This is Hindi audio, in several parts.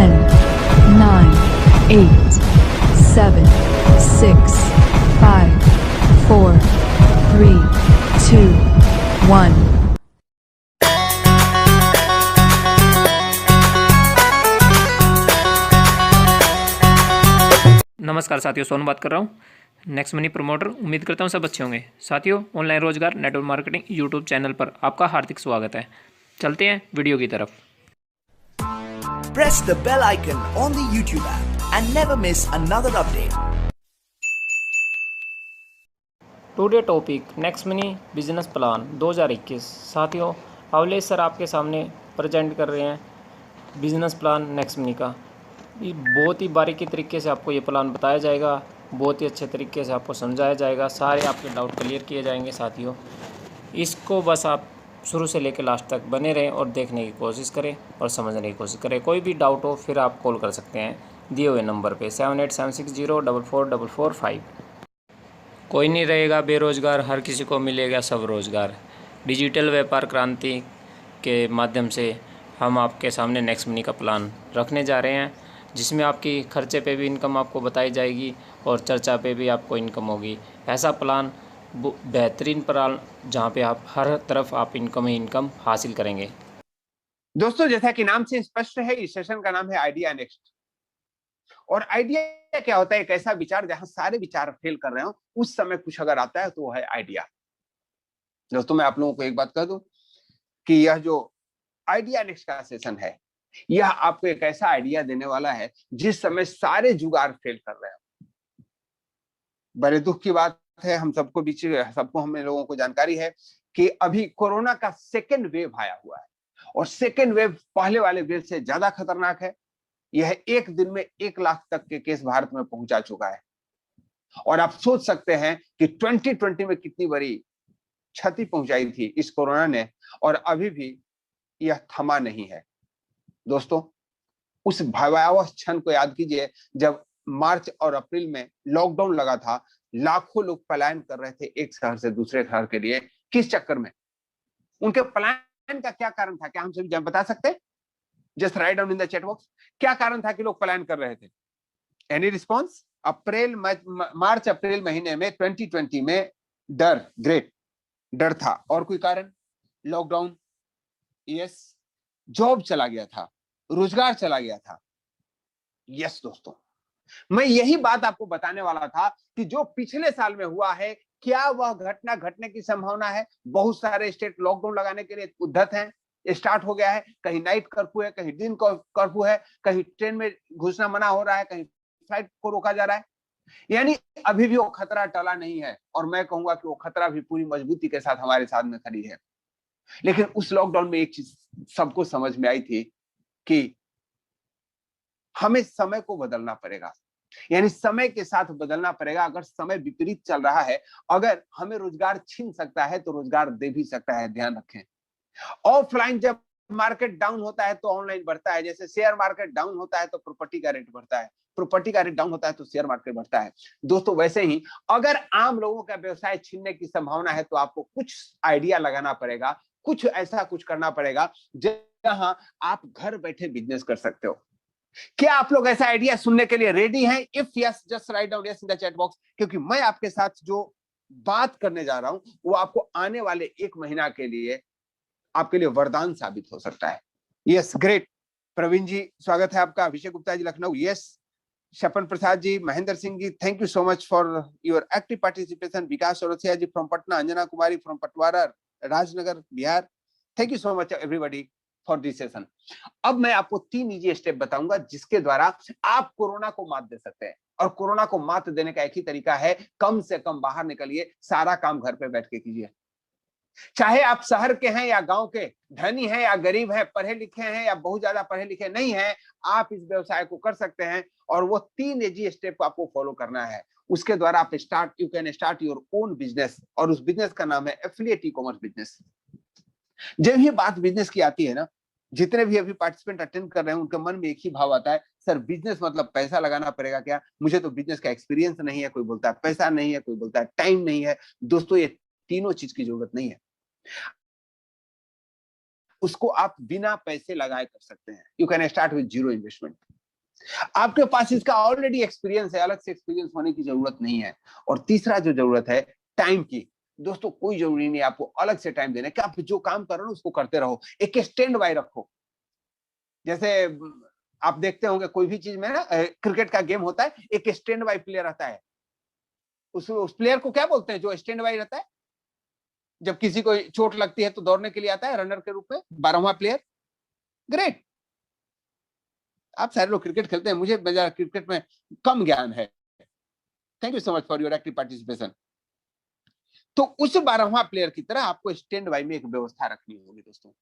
10, 9, 8, 7, 6, 5, 4, 3, 2, 1. नमस्कार साथियों, सोनू बात कर रहा हूँ नेक्स्ट मनी प्रमोटर। उम्मीद करता हूँ सब अच्छे होंगे। साथियों, ऑनलाइन रोजगार नेटवर्क मार्केटिंग यूट्यूब चैनल पर आपका हार्दिक स्वागत है। चलते हैं वीडियो की तरफ। Press the bell icon on the YouTube app and never miss another update. Today topic next money business plan 2021। साथियों, अवलेश सर आपके सामने प्रेजेंट कर रहे हैं बिजनेस प्लान नेक्स्ट मनी का। ये बहुत ही बारीकी तरीके से आपको ये प्लान बताया जाएगा, बहुत ही अच्छे तरीके से आपको समझाया जाएगा, सारे आपके डाउट क्लियर किए जाएंगे। साथियों, इसको बस आप शुरू से लेकर लास्ट तक बने रहें और देखने की कोशिश करें और समझने की कोशिश करें। कोई भी डाउट हो फिर आप कॉल कर सकते हैं दिए हुए नंबर पे 7876044445। कोई नहीं रहेगा बेरोज़गार, हर किसी को मिलेगा सब रोज़गार। डिजिटल व्यापार क्रांति के माध्यम से हम आपके सामने नेक्स्ट मनी का प्लान रखने जा रहे हैं, जिसमें आपकी खर्चे पे भी इनकम आपको बताई जाएगी और चर्चा पे भी आपको इनकम होगी। ऐसा प्लान बेहतरीन प्लान जहाँ पे आप हर तरफ आप इनकम ही इनकम हासिल करेंगे। दोस्तों, जैसा कि नाम से स्पष्ट है, इस सेशन का नाम है आइडिया नेक्स्ट। और आइडिया क्या होता है? एक ऐसा विचार जहां सारे विचार फेल कर रहे हो, उस समय कुछ अगर आता है तो वो है आइडिया। दोस्तों, मैं आप लोगों को एक बात कह दूं कि यह जो आइडिया नेक्स्ट का सेशन है, यह आपको एक ऐसा आइडिया देने वाला है जिस समय सारे जुगाड़ फेल कर रहे हो। बड़े दुख की बात है, हम सबको बीच सबको हम लोगों को जानकारी है कि अभी कोरोना का सेकेंड वेव आया हुआ है और सेकेंड वेव पहले वाले वेव से ज्यादा खतरनाक है। यह एक दिन में 1 लाख तक के केस भारत में पहुंचा चुका है और आप सोच सकते हैं कि 2020 में कितनी बड़ी क्षति पहुंचाई थी इस कोरोना ने, और अभी भी यह थमा नहीं है। दोस्तों, उस भयावह क्षण को याद कीजिए जब मार्च और अप्रैल में लॉकडाउन लगा था। लाखों लोग पलायन कर रहे थे एक शहर से दूसरे शहर के लिए। किस चक्कर में? उनके पलायन का क्या कारण था? क्या हम सभी बता सकते हैं? Just write down in the chat box, क्या कारण था कि लोग पलायन कर रहे थे? Any response? मार्च अप्रैल महीने में 2020 में डर, ग्रेट डर था। और कोई कारण? Lockdown, yes. जॉब चला गया था, रोजगार चला गया था। यस दोस्तों, मैं यही बात आपको बताने वाला था कि जो पिछले साल में हुआ है, क्या वह घटना घटने की संभावना है? बहुत सारे स्टेट लॉकडाउन लगाने के लिए उद्धत हैं, स्टार्ट हो गया है। कहीं नाइट कर्फ्यू है, कहीं दिन कर्फ्यू है, कहीं ट्रेन में घुसना मना हो रहा है, कहीं फ्लाइट को रोका जा रहा है। यानी अभी भी वो खतरा टला नहीं है, और मैं कहूंगा कि वो खतरा भी पूरी मजबूती के साथ हमारे साथ में खड़ी है। लेकिन उस लॉकडाउन में एक चीज सबको समझ में आई थी कि हमें समय को बदलना पड़ेगा, यानी समय के साथ बदलना पड़ेगा। अगर समय विपरीत चल रहा है, अगर हमें रोजगार छीन सकता है तो रोजगार दे भी सकता है। ध्यान रखें, ऑफलाइन जब मार्केट डाउन होता है तो ऑनलाइन बढ़ता है। जैसे शेयर मार्केट डाउन होता है तो प्रॉपर्टी का रेट बढ़ता है, प्रॉपर्टी का रेट डाउन होता है तो शेयर मार्केट बढ़ता है। दोस्तों, वैसे ही अगर आम लोगों का व्यवसाय छीनने की संभावना है तो आपको कुछ आइडिया लगाना पड़ेगा, कुछ ऐसा कुछ करना पड़ेगा जहां आप घर बैठे बिजनेस कर सकते हो। क्या आप लोग ऐसा आइडिया सुनने के लिए रेडी हैं? If yes, just write down yes in the chat box, क्योंकि मैं आपके साथ जो बात करने जा रहा हूं वो आपको आने वाले 1 महीना के लिए आपके लिए वरदान साबित हो सकता है। Yes, great. प्रवीण जी, स्वागत है आपका। Abhishek Gupta ji, Lucknow, yes. Shapan Prasad ji, Mahendra Singh ji, thank you so much for your active participation. Vikas Aurasiya ji from Patna, Anjana Kumari from Patwara, Rajnagar, Bihar, thank you so much everybody for this session. अब मैं आपको 3 इजी स्टेप बताऊंगा जिसके द्वारा आप कोरोना को मात दे सकते हैं। और कोरोना को मात देने का एक ही तरीका है, कम से कम बाहर निकलिए, सारा काम घर पे बैठ के कीजिए। चाहे आप शहर के हैं या गांव के, धनी हैं या गरीब हैं, पढ़े लिखे हैं या बहुत ज्यादा पढ़े लिखे नहीं हैं, आप इस व्यवसाय को कर सकते हैं। और वो 3 इजी स्टेप को आपको फॉलो करना है। उसके द्वारा आप you can start your own business, और उस बिजनेस का नाम है एफिलिएट ई कॉमर्स बिजनेस। जब ये बात बिजनेस की आती है ना, जितने भी अभी पार्टिसिपेंट अटेंड कर रहे हैं उनके मन में एक ही भाव आता है, सर बिजनेस मतलब पैसा लगाना पड़ेगा क्या? मुझे तो बिजनेस का एक्सपीरियंस नहीं है। कोई बोलता है पैसा नहीं है, कोई बोलता है टाइम नहीं है। दोस्तों, ये तीनों चीज की जरूरत नहीं है। उसको आप बिना पैसे लगाए कर सकते हैं। You can start with zero investment. आपके पास इसका ऑलरेडी एक्सपीरियंस है, अलग से एक्सपीरियंस होने की जरूरत नहीं है। और तीसरा जो जरूरत है टाइम की, दोस्तों कोई जरूरी नहीं आपको अलग से टाइम देना, कि आप जो काम कर रहे हो उसको करते रहो, एक स्टैंड बाय रखो। जैसे आप देखते होंगे कोई भी चीज में ना, क्रिकेट का गेम होता है, एक स्टैंड बाय प्लेयर आता है, उस प्लेयर को क्या बोलते हैं जो स्टैंड बाय रहता है? जब किसी को चोट लगती है तो दौड़ने के लिए आता है रनर के रूप में, 12वां प्लेयर। ग्रेट, आप सारे लोग क्रिकेट खेलते हैं, मुझे क्रिकेट में कम ज्ञान है। Thank you so much for your active participation. तो उस 12वां प्लेयर की तरह आपको स्टैंड बाय में एक व्यवस्था रखनी होगी दोस्तों,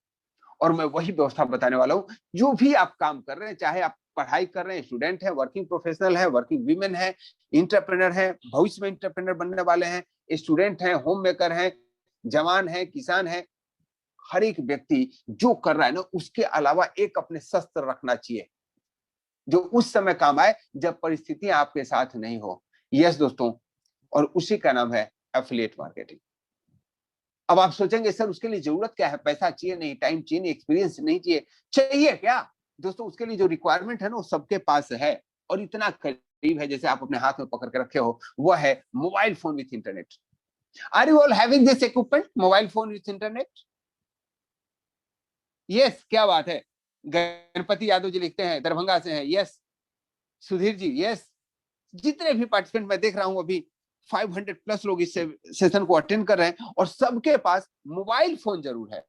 और मैं वही व्यवस्था बताने वाला हूं। जो भी आप काम कर रहे हैं, चाहे आप पढ़ाई कर रहे हैं, स्टूडेंट है, वर्किंग प्रोफेशनल है, वर्किंग वीमेन है, इंटरप्रेनर है, भविष्य में इंटरप्रेनर बनने वाले हैं, स्टूडेंट हैं, होम मेकर हैं, जवान है, किसान है, हर एक व्यक्ति जो कर रहा है ना, उसके अलावा एक अपने शस्त्र रखना चाहिए जो उस समय काम आए जब परिस्थितियां आपके साथ नहीं हो। यस दोस्तों, और उसी का नाम है एफिलिएट मार्केटिंग। अब आप सोचेंगे सर उसके लिए जरूरत क्या है, पैसा चाहिए नहीं, टाइम चाहिए नहीं, एक्सपीरियंस नहीं चाहिए, चाहिए क्या दोस्तों? उसके लिए जो रिक्वायरमेंट है ना वो सबके पास है, और इतना करीब है जैसे आप अपने हाथ में पकड़ के रखे हो, वो है mobile phone with internet. Are you all having this equipment, mobile phone with internet? Yes, क्या बात है। गणपति यादव जी लिखते हैं, दरभंगा से हैं। Yes, Sudhir ji yes. जितने भी पार्टिसिपेंट मैं देख रहा हूं अभी 500 प्लस लोग इस सेशन को अटेंड कर रहे हैं, और सबके पास मोबाइल फोन जरूर है,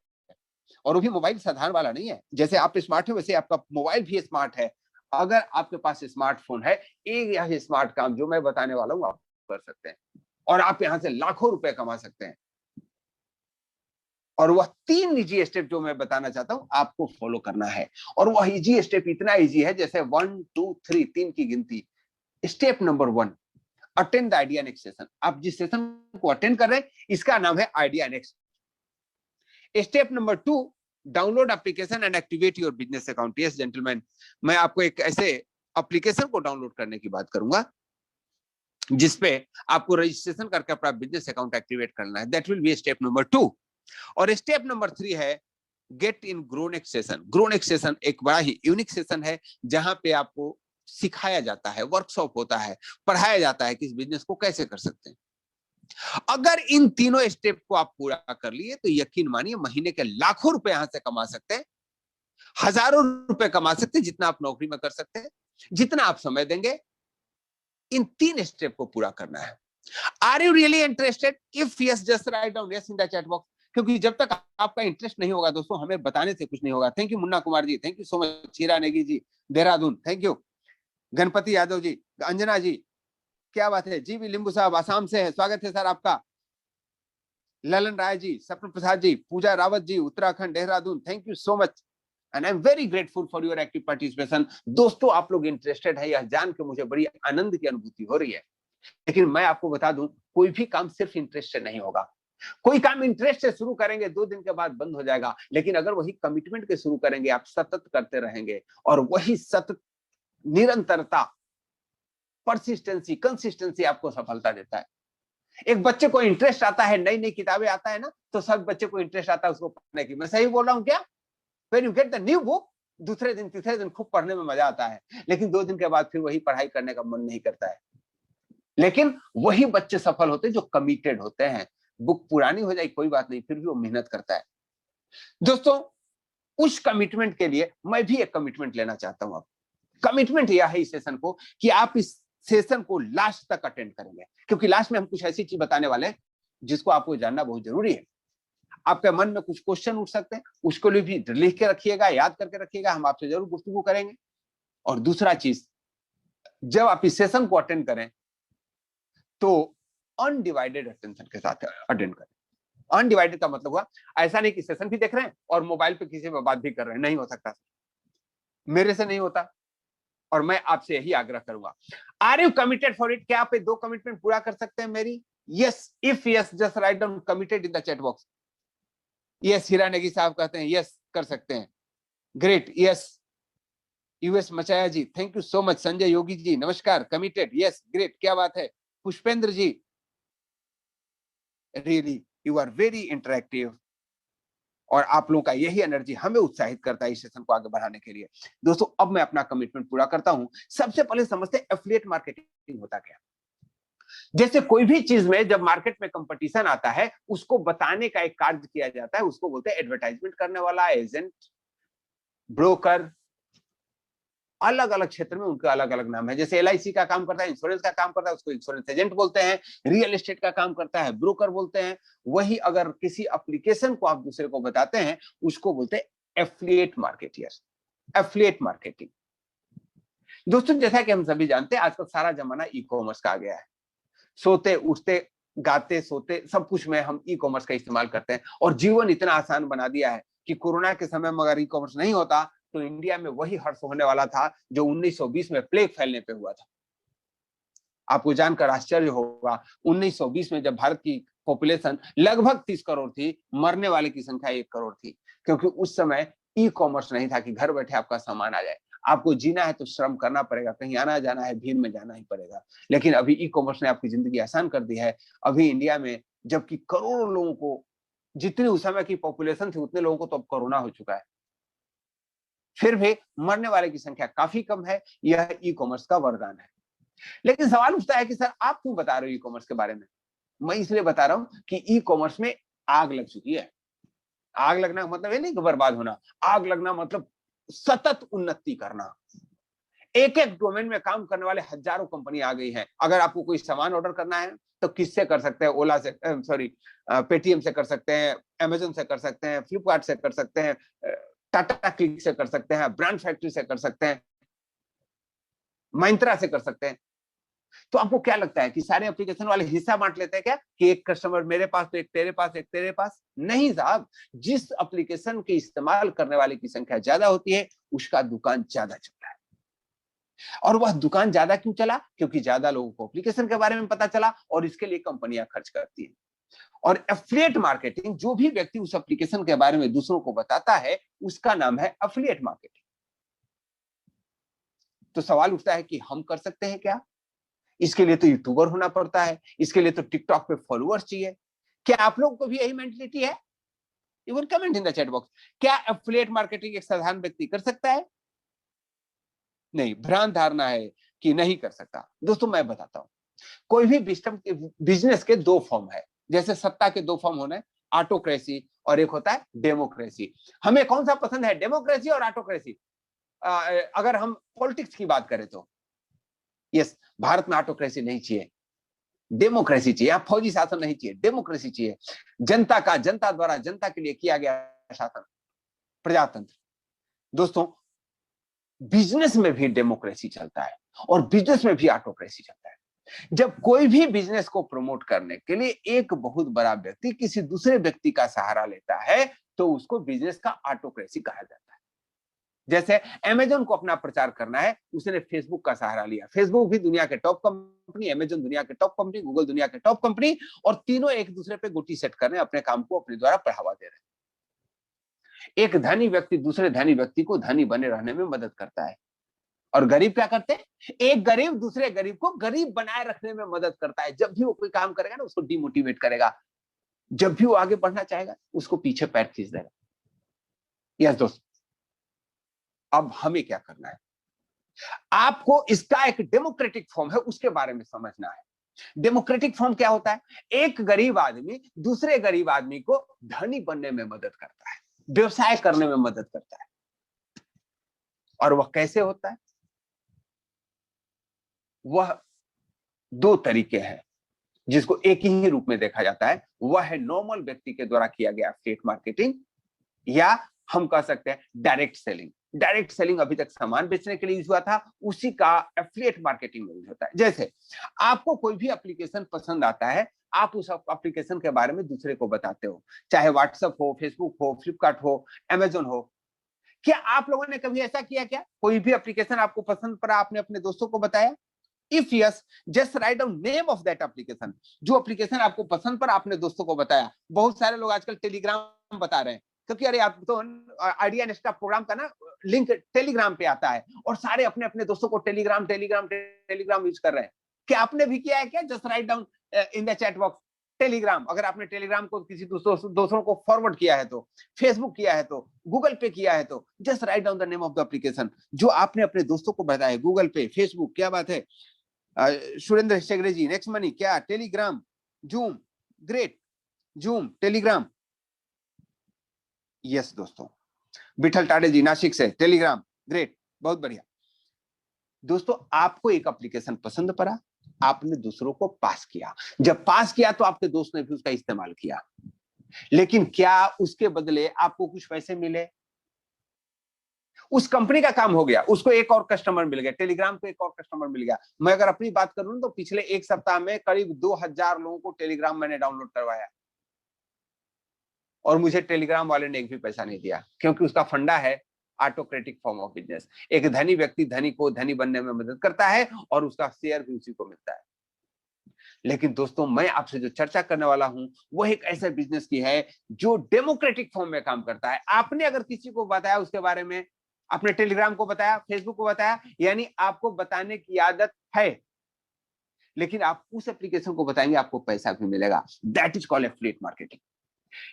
और वो भी मोबाइल साधारण वाला नहीं है। जैसे आप स्मार्ट है वैसे आपका मोबाइल भी स्मार्ट है। अगर आपके पास स्मार्टफोन है, एक यह स्मार्ट काम जो मैं बताने वाला हूं आप कर सकते हैं, और आप यहां से लाखों रुपए कमा सकते हैं। और वह 3 निजी स्टेप जो मैं बताना चाहता हूं आपको फॉलो करना है, और वह इजी स्टेप इतना इजी है जैसे 1 2 3 3 की गिनती। Step number 1, attend the idea next session. आप जिस सेशन को अटेंड कर रहे हैं इसका नाम है idea next. Step number 2, download application and activate your business account. Yes gentleman, मैं आपको एक ऐसे एप्लीकेशन को डाउनलोड करने की बात करूंगा जिसपे आपको रजिस्ट्रेशन करके अपना बिजनेस अकाउंट एक्टिवेट करना है। That will be step number 2। और स्टेप नंबर 3 है गेट इन ग्रोनेक्स सेशन। ग्रोनेक्स सेशन एक बड़ा ही यूनिक सेशन है जहां पे आपको सिखाया जाता है, वर्कशॉप होता है, पढ़ाया जाता है कि इस बिजनेस को कैसे कर सकते हैं। अगर इन तीनों स्टेप को आप पूरा कर लिए तो यकीन मानिए महीने के लाखों रुपए यहां से कमा सकते हैं, हजारों रुपए कमा सकते हैं, जितना आप नौकरी में कर सकते हैं, जितना आप समय देंगे। इन 3 स्टेप को पूरा करना है। Are you really interested? If yes just write down yes in the chat box, क्योंकि जब तक आपका इंटरेस्ट नहीं होगा दोस्तों हमें बताने से कुछ नहीं होगा। Thank you Munna Kumar ji, thank you so much. Heera Negi ji Dehradun, thank you. Ganpati Yadav ji, Anjana ji, क्या बात है। जी भी लिंबू साहब आसाम से है, स्वागत है सर आपका। Lalan Rai ji, Sapan Prasad ji, Pooja Rawat ji, Uttarakhand Dehradun, thank you so much and I am very grateful for your active participation. दोस्तों आप लोग इंटरेस्टेड है, यह जान के मुझे बड़ी आनंद की अनुभूति हो रही है। लेकिन मैं आपको बता दूं, कोई भी काम सिर्फ इंटरेस्ट से नहीं होगा। कोई काम इंटरेस्ट से शुरू करेंगे 2 दिन के बाद बंद हो जाएगा, लेकिन अगर वही कमिटमेंट के शुरू करेंगे, आप सतत करते रहेंगे, और वही सतत निरंतरता, परसिस्टेंसी, कंसिस्टेंसी आपको सफलता देता है। एक बच्चे को इंटरेस्ट आता है, नई नई किताबें आता है ना, तो सब बच्चे को इंटरेस्ट आता है उसको पढ़ने की। मैं सही बोल रहा हूं क्या? When you get the new book, दूसरे दिन तीसरे दिन खूब पढ़ने में मजा आता है, लेकिन 2 दिन के बाद फिर वही पढ़ाई करने का मन नहीं करता है। लेकिन वही बच्चे सफल होते हैं जो कमिटेड होते हैं। बुक पुरानी हो जाए कोई बात नहीं, फिर भी वो मेहनत करता है। दोस्तों उस कमिटमेंट के लिए मैं भी एक कमिटमेंट लेना चाहता हूं। अब कमिटमेंट यह है इस सेशन को कि आप इस सेशन को लास्ट तक अटेंड करेंगे, क्योंकि लास्ट में हम कुछ ऐसी चीज बताने वाले हैं जिसको आपको जानना बहुत जरूरी है। आपके मन में कुछ क्वेश्चन उठ सकते हैं, उसको भी लिख के रखिएगा, याद करके रखिएगा, हम आपसे जरूर गुफ्तगू करेंगे। और दूसरा चीज, जब आप इस सेशन को अटेंड करें तो अनडिवाइडेड अटेंशन के साथ अटेंड करें। अनडिवाइडेड का मतलब हुआ ऐसा नहीं कि सेशन भी देख रहे हैं और मोबाइल पे किसी से बात भी कर रहे हैं, नहीं हो सकता, मेरे से नहीं होता, और मैं आपसे यही आग्रह करूंगा। Are you committed for it? क्या आप 2 कमिटमेंट पूरा कर सकते हैं मेरी? Yes, if yes just write down committed in the chat box. Yes, Heera Negi साहब कहते हैं यस कर सकते हैं। Great, yes. US Machaya ji, thank you so much. Sanjay Yogi ji नमस्कार, कमिटेड, यस, ग्रेट, क्या बात है। Pushpendra ji, really you are very interactive और आप लोगों का यही एनर्जी हमें उत्साहित करता है इस सेशन को आगे बढ़ाने के लिए। दोस्तों अब मैं अपना कमिटमेंट पूरा करता हूं। सबसे पहले समझते हैं एफिलिएट मार्केटिंग होता क्या। जैसे कोई भी चीज में जब मार्केट में कंपटीशन आता है उसको बताने का एक कार्य किया जाता है, उसको बोलते हैं एडवर्टाइजमेंट करने वाला, एजेंट, ब्रोकर। अलग अलग क्षेत्र में उनका अलग अलग नाम है। जैसे एलआईसी का काम करता है, इंश्योरेंस का काम करता है, उसको इंश्योरेंस एजेंट बोलते हैं। रियल एस्टेट का काम करता है, ब्रोकर बोलते हैं। वही अगर किसी एप्लीकेशन को आप दूसरे को बताते हैं उसको बोलते हैं एफिलिएट मार्केटियर, एफिलिएट मार्केटिंग। दोस्तों जैसा कि हम सभी जानते हैं आजकल सारा जमाना ई कॉमर्स का आ गया है। सोते उठते गाते सोते सब कुछ में हम ई कॉमर्स का इस्तेमाल करते हैं और जीवन इतना आसान बना दिया है कि कोरोना के समय में अगर ई कॉमर्स नहीं होता तो इंडिया में वही हर्ष होने वाला था जो 1920 में प्लेग फैलने पे हुआ था। आपको जानकर आश्चर्य होगा 1920 में जब भारत की पॉपुलेशन लगभग 30 करोड़ थी, मरने वाले की संख्या 1 करोड़ थी, क्योंकि उस समय ई कॉमर्स नहीं था कि घर बैठे आपका सामान आ जाए। आपको जीना है तो श्रम करना पड़ेगा, कहीं आना जाना है भीड़ में जाना ही पड़ेगा। लेकिन अभी ई कॉमर्स ने आपकी जिंदगी आसान कर दी है। अभी इंडिया में जबकि करोड़ों लोगों को, जितनी उस समय की पॉपुलेशन थी उतने लोगों को तो अब कोरोना हो चुका है, फिर भी मरने वाले की संख्या काफी कम है। यह ई कॉमर्स का वरदान है। लेकिन सवाल उठता है कि सर आप क्यों बता रहे हो ई कॉमर्स के बारे में। मैं इसलिए बता रहा हूं कि ई कॉमर्स में आग लग चुकी है। आग लगना मतलब ये नहीं कि बर्बाद होना, आग लगना मतलब सतत उन्नति करना। एक एक डोमेन में काम करने वाले हजारों कंपनी आ गई हैं। अगर आपको कोई सामान ऑर्डर करना है तो किससे कर सकते हैं, ओला से, पेटीएम से कर सकते हैं, अमेजन से कर सकते हैं, फ्लिपकार्ट से कर सकते हैं, टाटा क्लिक से कर सकते हैं, ब्रांड फैक्ट्री से कर सकते हैं, महिंद्रा से कर सकते हैं। तो आपको क्या लगता है कि सारे एप्लीकेशन वाले हिस्सा बांट लेते हैं क्या कि एक कस्टमर मेरे पास तो एक तेरे पास, एक तेरे पास? नहीं साहब, जिस एप्लीकेशन के इस्तेमाल करने वाले की संख्या ज्यादा होती है उसका दुकान ज्यादा चलता है। और वह दुकान ज्यादा क्यों चला? क्योंकि ज्यादा लोगों को एप्लीकेशन के बारे में पता चला और इसके लिए कंपनियां खर्च करती हैं। और एफिलिएट मार्केटिंग, जो भी व्यक्ति उस एप्लीकेशन के बारे में दूसरों को बताता है उसका नाम है एफिलिएट मार्केटिंग। तो सवाल उठता है कि हम कर सकते हैं क्या? इसके लिए तो यूट्यूबर होना पड़ता है, इसके लिए तो टिकटॉक पे फॉलोअर्स चाहिए। क्या आप लोगों को भी यही मेंटलिटी है? You will comment in the chat box. क्या एफिलिएट मार्केटिंग एक साधारण व्यक्ति कर सकता है? नहीं, भ्रांत धारणा है कि नहीं कर सकता। दोस्तों मैं बताता हूं, कोई भी बिजनेस के 2 फॉर्म है। जैसे सत्ता के 2 फॉर्म होने, ऑटोक्रेसी और एक होता है डेमोक्रेसी। हमें कौन सा पसंद है, डेमोक्रेसी और ऑटोक्रेसी? अगर हम पॉलिटिक्स की बात करें तो यस, भारत में ऑटोक्रेसी नहीं चाहिए, डेमोक्रेसी चाहिए। यहाँ फौजी शासन नहीं चाहिए, डेमोक्रेसी चाहिए। जनता का, जनता द्वारा जनता के लिए किया गया शासन, प्रजातंत्र। दोस्तों बिजनेस में भी डेमोक्रेसी चलता है और बिजनेस में भी ऑटोक्रेसी चलता है। जब कोई भी बिजनेस को प्रमोट करने के लिए एक बहुत बड़ा व्यक्ति किसी दूसरे व्यक्ति का सहारा लेता है तो उसको बिजनेस का ऑटोक्रेसी कहा जाता है। जैसे अमेजन को अपना प्रचार करना है, उसने फेसबुक का सहारा लिया। फेसबुक भी दुनिया के टॉप कंपनी, अमेजन दुनिया के टॉप कंपनी, गूगल दुनिया के टॉप कंपनी, और तीनों एक दूसरे पे गोटी सेट कर रहे हैं, अपने काम को अपने द्वारा बढ़ावा दे रहे हैं। एक धनी व्यक्ति दूसरे धनी व्यक्ति को धनी बने रहने में मदद करता है, और गरीब क्या करते हैं? एक गरीब दूसरे गरीब को गरीब बनाए रखने में मदद करता है। जब भी वो कोई काम करेगा ना उसको डिमोटिवेट करेगा, जब भी वो आगे बढ़ना चाहेगा उसको पीछे पैर खींच देगा। यस दोस्त, अब हमें क्या करना है? आपको इसका एक डेमोक्रेटिक फॉर्म है उसके बारे में समझना है। डेमोक्रेटिक फॉर्म क्या होता है? एक गरीब आदमी दूसरे गरीब आदमी को धनी बनने में मदद करता है, व्यवसाय करने में मदद करता है। और वह कैसे होता है? वह 2 तरीके हैं जिसको एक ही रूप में देखा जाता है। वह है नॉर्मल व्यक्ति के द्वारा किया गया एफिलिएट मार्केटिंग, या हम कह सकते हैं डायरेक्ट सेलिंग। डायरेक्ट सेलिंग अभी तक सामान बेचने के लिए यूज हुआ था, उसी का एफिलिएट मार्केटिंग में यूज होता है। जैसे आपको कोई भी एप्लीकेशन पसंद आता है, आप उस एप्लीकेशन के बारे में दूसरे को बताते हो, चाहे व्हाट्सएप हो, फेसबुक हो, फ्लिपकार्ट हो, अमेजन हो। क्या आप लोगों ने कभी ऐसा किया क्या? कोई भी एप्लीकेशन आपको पसंद पड़ा, आपने अपने दोस्तों को बताया? If yes, just write down name of that application. जो एप्लीकेशन आपको पसंद पड़ा आपने दोस्तों को बताया। बहुत सारे लोग आजकल टेलीग्राम बता रहे हैं, क्योंकि अरे आप तो आइडिया नेक्स्ट का प्रोग्राम का ना लिंक टेलीग्राम पे आता है और सारे अपने अपने दोस्तों को टेलीग्राम यूज कर रहे हैं। क्या आपने भी किया है क्या? Just write down in the chat box Telegram, अगर आपने टेलीग्राम को किसी दूसरों को फॉरवर्ड किया है तो, फेसबुक किया है तो, गूगल पे किया है तो, just write down the name of the application जो आपने अपने दोस्तों को बताया। गूगल पे, फेसबुक, क्या बात है। सुरेंद्र हेगड़े जी, नेक्स्ट मनी क्या, Telegram, zoom, great, zoom, Telegram, yes दोस्तों। विठल टाडे जी नासिक से, टेलीग्राम, ग्रेट, बहुत बढ़िया। दोस्तों आपको एक एप्लीकेशन पसंद पड़ा, आपने दूसरों को पास किया, जब पास किया तो आपके दोस्त ने भी उसका इस्तेमाल किया, लेकिन क्या उसके बदले आपको कुछ पैसे मिले? उस कंपनी का काम हो गया, उसको एक और कस्टमर मिल गया, टेलीग्राम को एक और कस्टमर मिल गया। मैं अगर अपनी बात करूं तो पिछले एक सप्ताह में करीब 2000 लोगों को टेलीग्राम मैंने डाउनलोड करवाया और मुझे टेलीग्राम वाले ने एक भी पैसा नहीं दिया, क्योंकि उसका फंडा है ऑटोक्रेटिक फॉर्म ऑफ बिजनेस। एक धनी व्यक्ति धनी को धनी बनने में मदद करता है और उसका शेयर भी उसी को मिलता है। लेकिन दोस्तों मैं आपसे जो चर्चा करने वाला हूं वो एक ऐसे बिजनेस की है जो डेमोक्रेटिक फॉर्म में काम करता है। आपने अगर किसी को बताया उसके बारे में, आपने टेलीग्राम को बताया, फेसबुक को बताया, यानी आपको बताने की आदत है, लेकिन आप उस एप्लीकेशन को बताएंगे आपको पैसा भी मिलेगा। That is called affiliate marketing.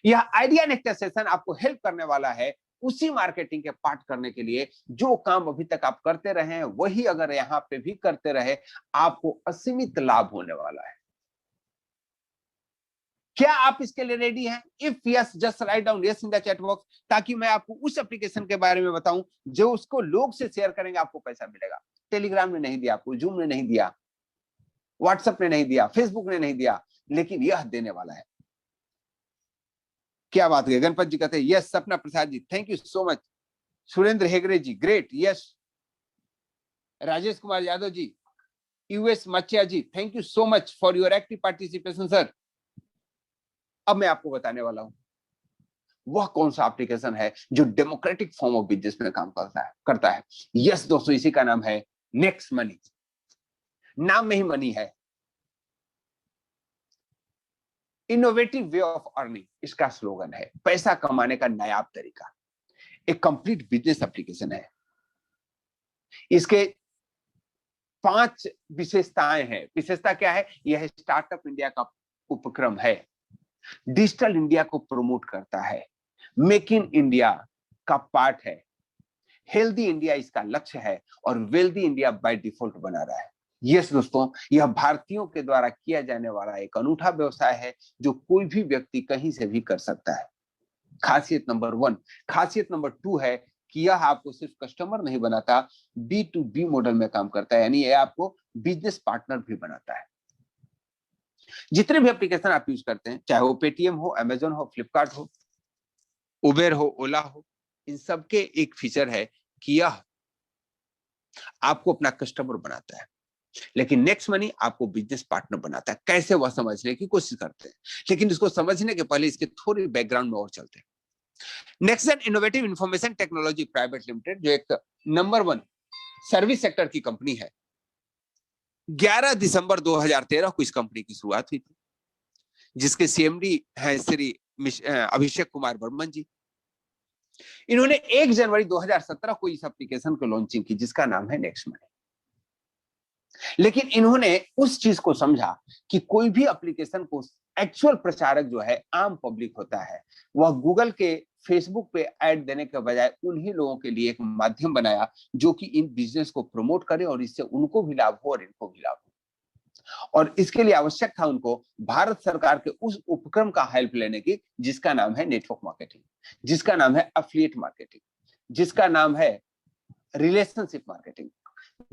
यह आइडिया नेक्टर सेशन आपको हेल्प करने वाला है उसी मार्केटिंग के पार्ट करने के लिए। जो काम अभी तक आप करते रहे हैं वही अगर यहां पे भी करते रहे, आपको असीमित लाभ होने वाला है। क्या आप इसके लिए रेडी हैं? If yes, just write down yes in the chat box, ताकि मैं आपको उस एप्लीकेशन के बारे में बताऊं जो उसको लोग से शेयर करेंगे आपको पैसा मिलेगा। टेलीग्राम ने नहीं दिया आपको, जूम ने नहीं दिया, व्हाट्सएप ने नहीं दिया, फेसबुक ने नहीं दिया, लेकिन यह देने वाला है। क्या बात है। गणपत जी कहते हैं yes. Sapna Prasad ji, thank you so much. Surendra Hegde ji, great, yes. Rajesh Kumar Yadav ji, US Machiya ji, thank you so much for your active participation sir. अब मैं आपको बताने वाला हूं वह कौन सा एप्लीकेशन है जो डेमोक्रेटिक फॉर्म ऑफ बिजनेस में काम करता है। यस दोस्तों, इसी का नाम है नेक्स्ट मनी। नाम में ही मनी है। इनोवेटिव वे ऑफ अर्निंग इसका स्लोगन है, पैसा कमाने का नायाब तरीका। एक कंप्लीट बिजनेस एप्लीकेशन है। इसके 5 विशेषताएं हैं। विशेषता क्या है? यह स्टार्टअप इंडिया का उपक्रम है, डिजिटल इंडिया को प्रमोट करता है, मेक इन इंडिया का पार्ट है, हेल्दी इंडिया इसका लक्ष्य है और वेल्दी इंडिया बाय डिफॉल्ट बना रहा है। यस दोस्तों, यह भारतीयों के द्वारा किया जाने वाला एक अनूठा व्यवसाय है जो कोई भी व्यक्ति कहीं से भी कर सकता है। खासियत नंबर 1। खासियत नंबर 2 है कि यह आपको सिर्फ कस्टमर नहीं बनाता, B2B मॉडल में काम करता है, यानी यह आपको बिजनेस पार्टनर भी बनाता है। जितने भी एप्लीकेशन आप यूज करते हैं, चाहे वो पेटीएम हो, अमेजन हो, फ्लिपकार्ट हो, उबेर हो, ओला हो, इन सबके एक फीचर है कि यह आपको अपना कस्टमर बनाता है, लेकिन नेक्स्ट मनी आपको बिजनेस पार्टनर बनाता है। कैसे, वह समझने की कोशिश करते हैं, लेकिन इसको समझने के पहले इसके थोड़ी बैकग्राउंड में और चलते हैं। Nexon innovative information technology private limited, जो एक नंबर 1 सर्विस सेक्टर की कंपनी है, 11 दिसंबर 2013 को इस कंपनी की शुरुआत हुई थी, जिसके सीएमडी हैं श्री अभिषेक कुमार बर्मन जी। इन्होंने 1 जनवरी 2017 को इस एप्लीकेशन को लॉन्चिंग की जिसका नाम है नेक्स्ट मनी। लेकिन इन्होंने उस चीज को समझा कि कोई भी एप्लीकेशन को एक्चुअल प्रचारक जो है आम पब्लिक होता है, वह गूगल के फेसबुक पे ऐड देने के बजाय उन्हीं लोगों के लिए एक माध्यम बनाया जो कि इन बिजनेस को प्रमोट करे और इससे उनको भी लाभ हो और इनको भी लाभ हो। और इसके लिए आवश्यक था उनको भारत सरकार के उस उपक्रम का हेल्प लेने की जिसका नाम है नेटवर्क मार्केटिंग, जिसका नाम है एफिलिएट मार्केटिंग, जिसका नाम है रिलेशनशिप मार्केटिंग,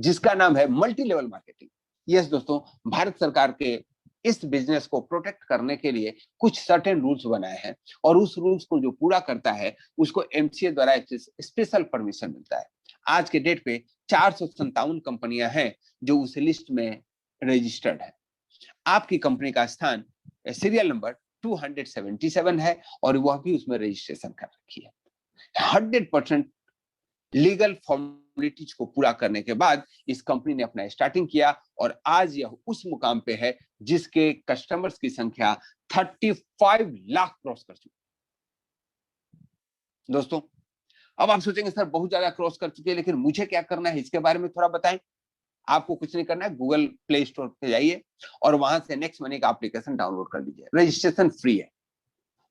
जिसका नाम है मल्टी लेवल मार्केटिंग। यस दोस्तों, भारत सरकार के इस बिजनेस को प्रोटेक्ट करने के लिए कुछ सर्टेन रूल्स बनाए हैं और उस रूल्स को जो पूरा करता है उसको एमसीए द्वारा एक स्पेशल परमिशन मिलता है। आज के डेट पे 457 कंपनियां हैं जो उस लिस्ट में रजिस्टर्ड है। आपकी कंपनी का स्थान सीरियल नंबर 277 है और वह भी उसमें रजिस्ट्रेशन कर रखी है। 100% लीगल फॉर्मेलिटीज को पूरा करने के बाद इस कंपनी ने अपना स्टार्टिंग किया और आज यह उस मुकाम पे है जिसके कस्टमर्स की संख्या 35 लाख क्रॉस कर चुकी है। दोस्तों, अब आप सोचेंगे सर बहुत ज्यादा क्रॉस कर चुके हैं, लेकिन मुझे क्या करना है इसके बारे में थोड़ा बताएं। आपको कुछ नहीं करना है, गूगल प्ले स्टोर पे जाइए और वहां से नेक्स्ट मनी का एप्लीकेशन डाउनलोड कर लीजिए। रजिस्ट्रेशन फ्री है,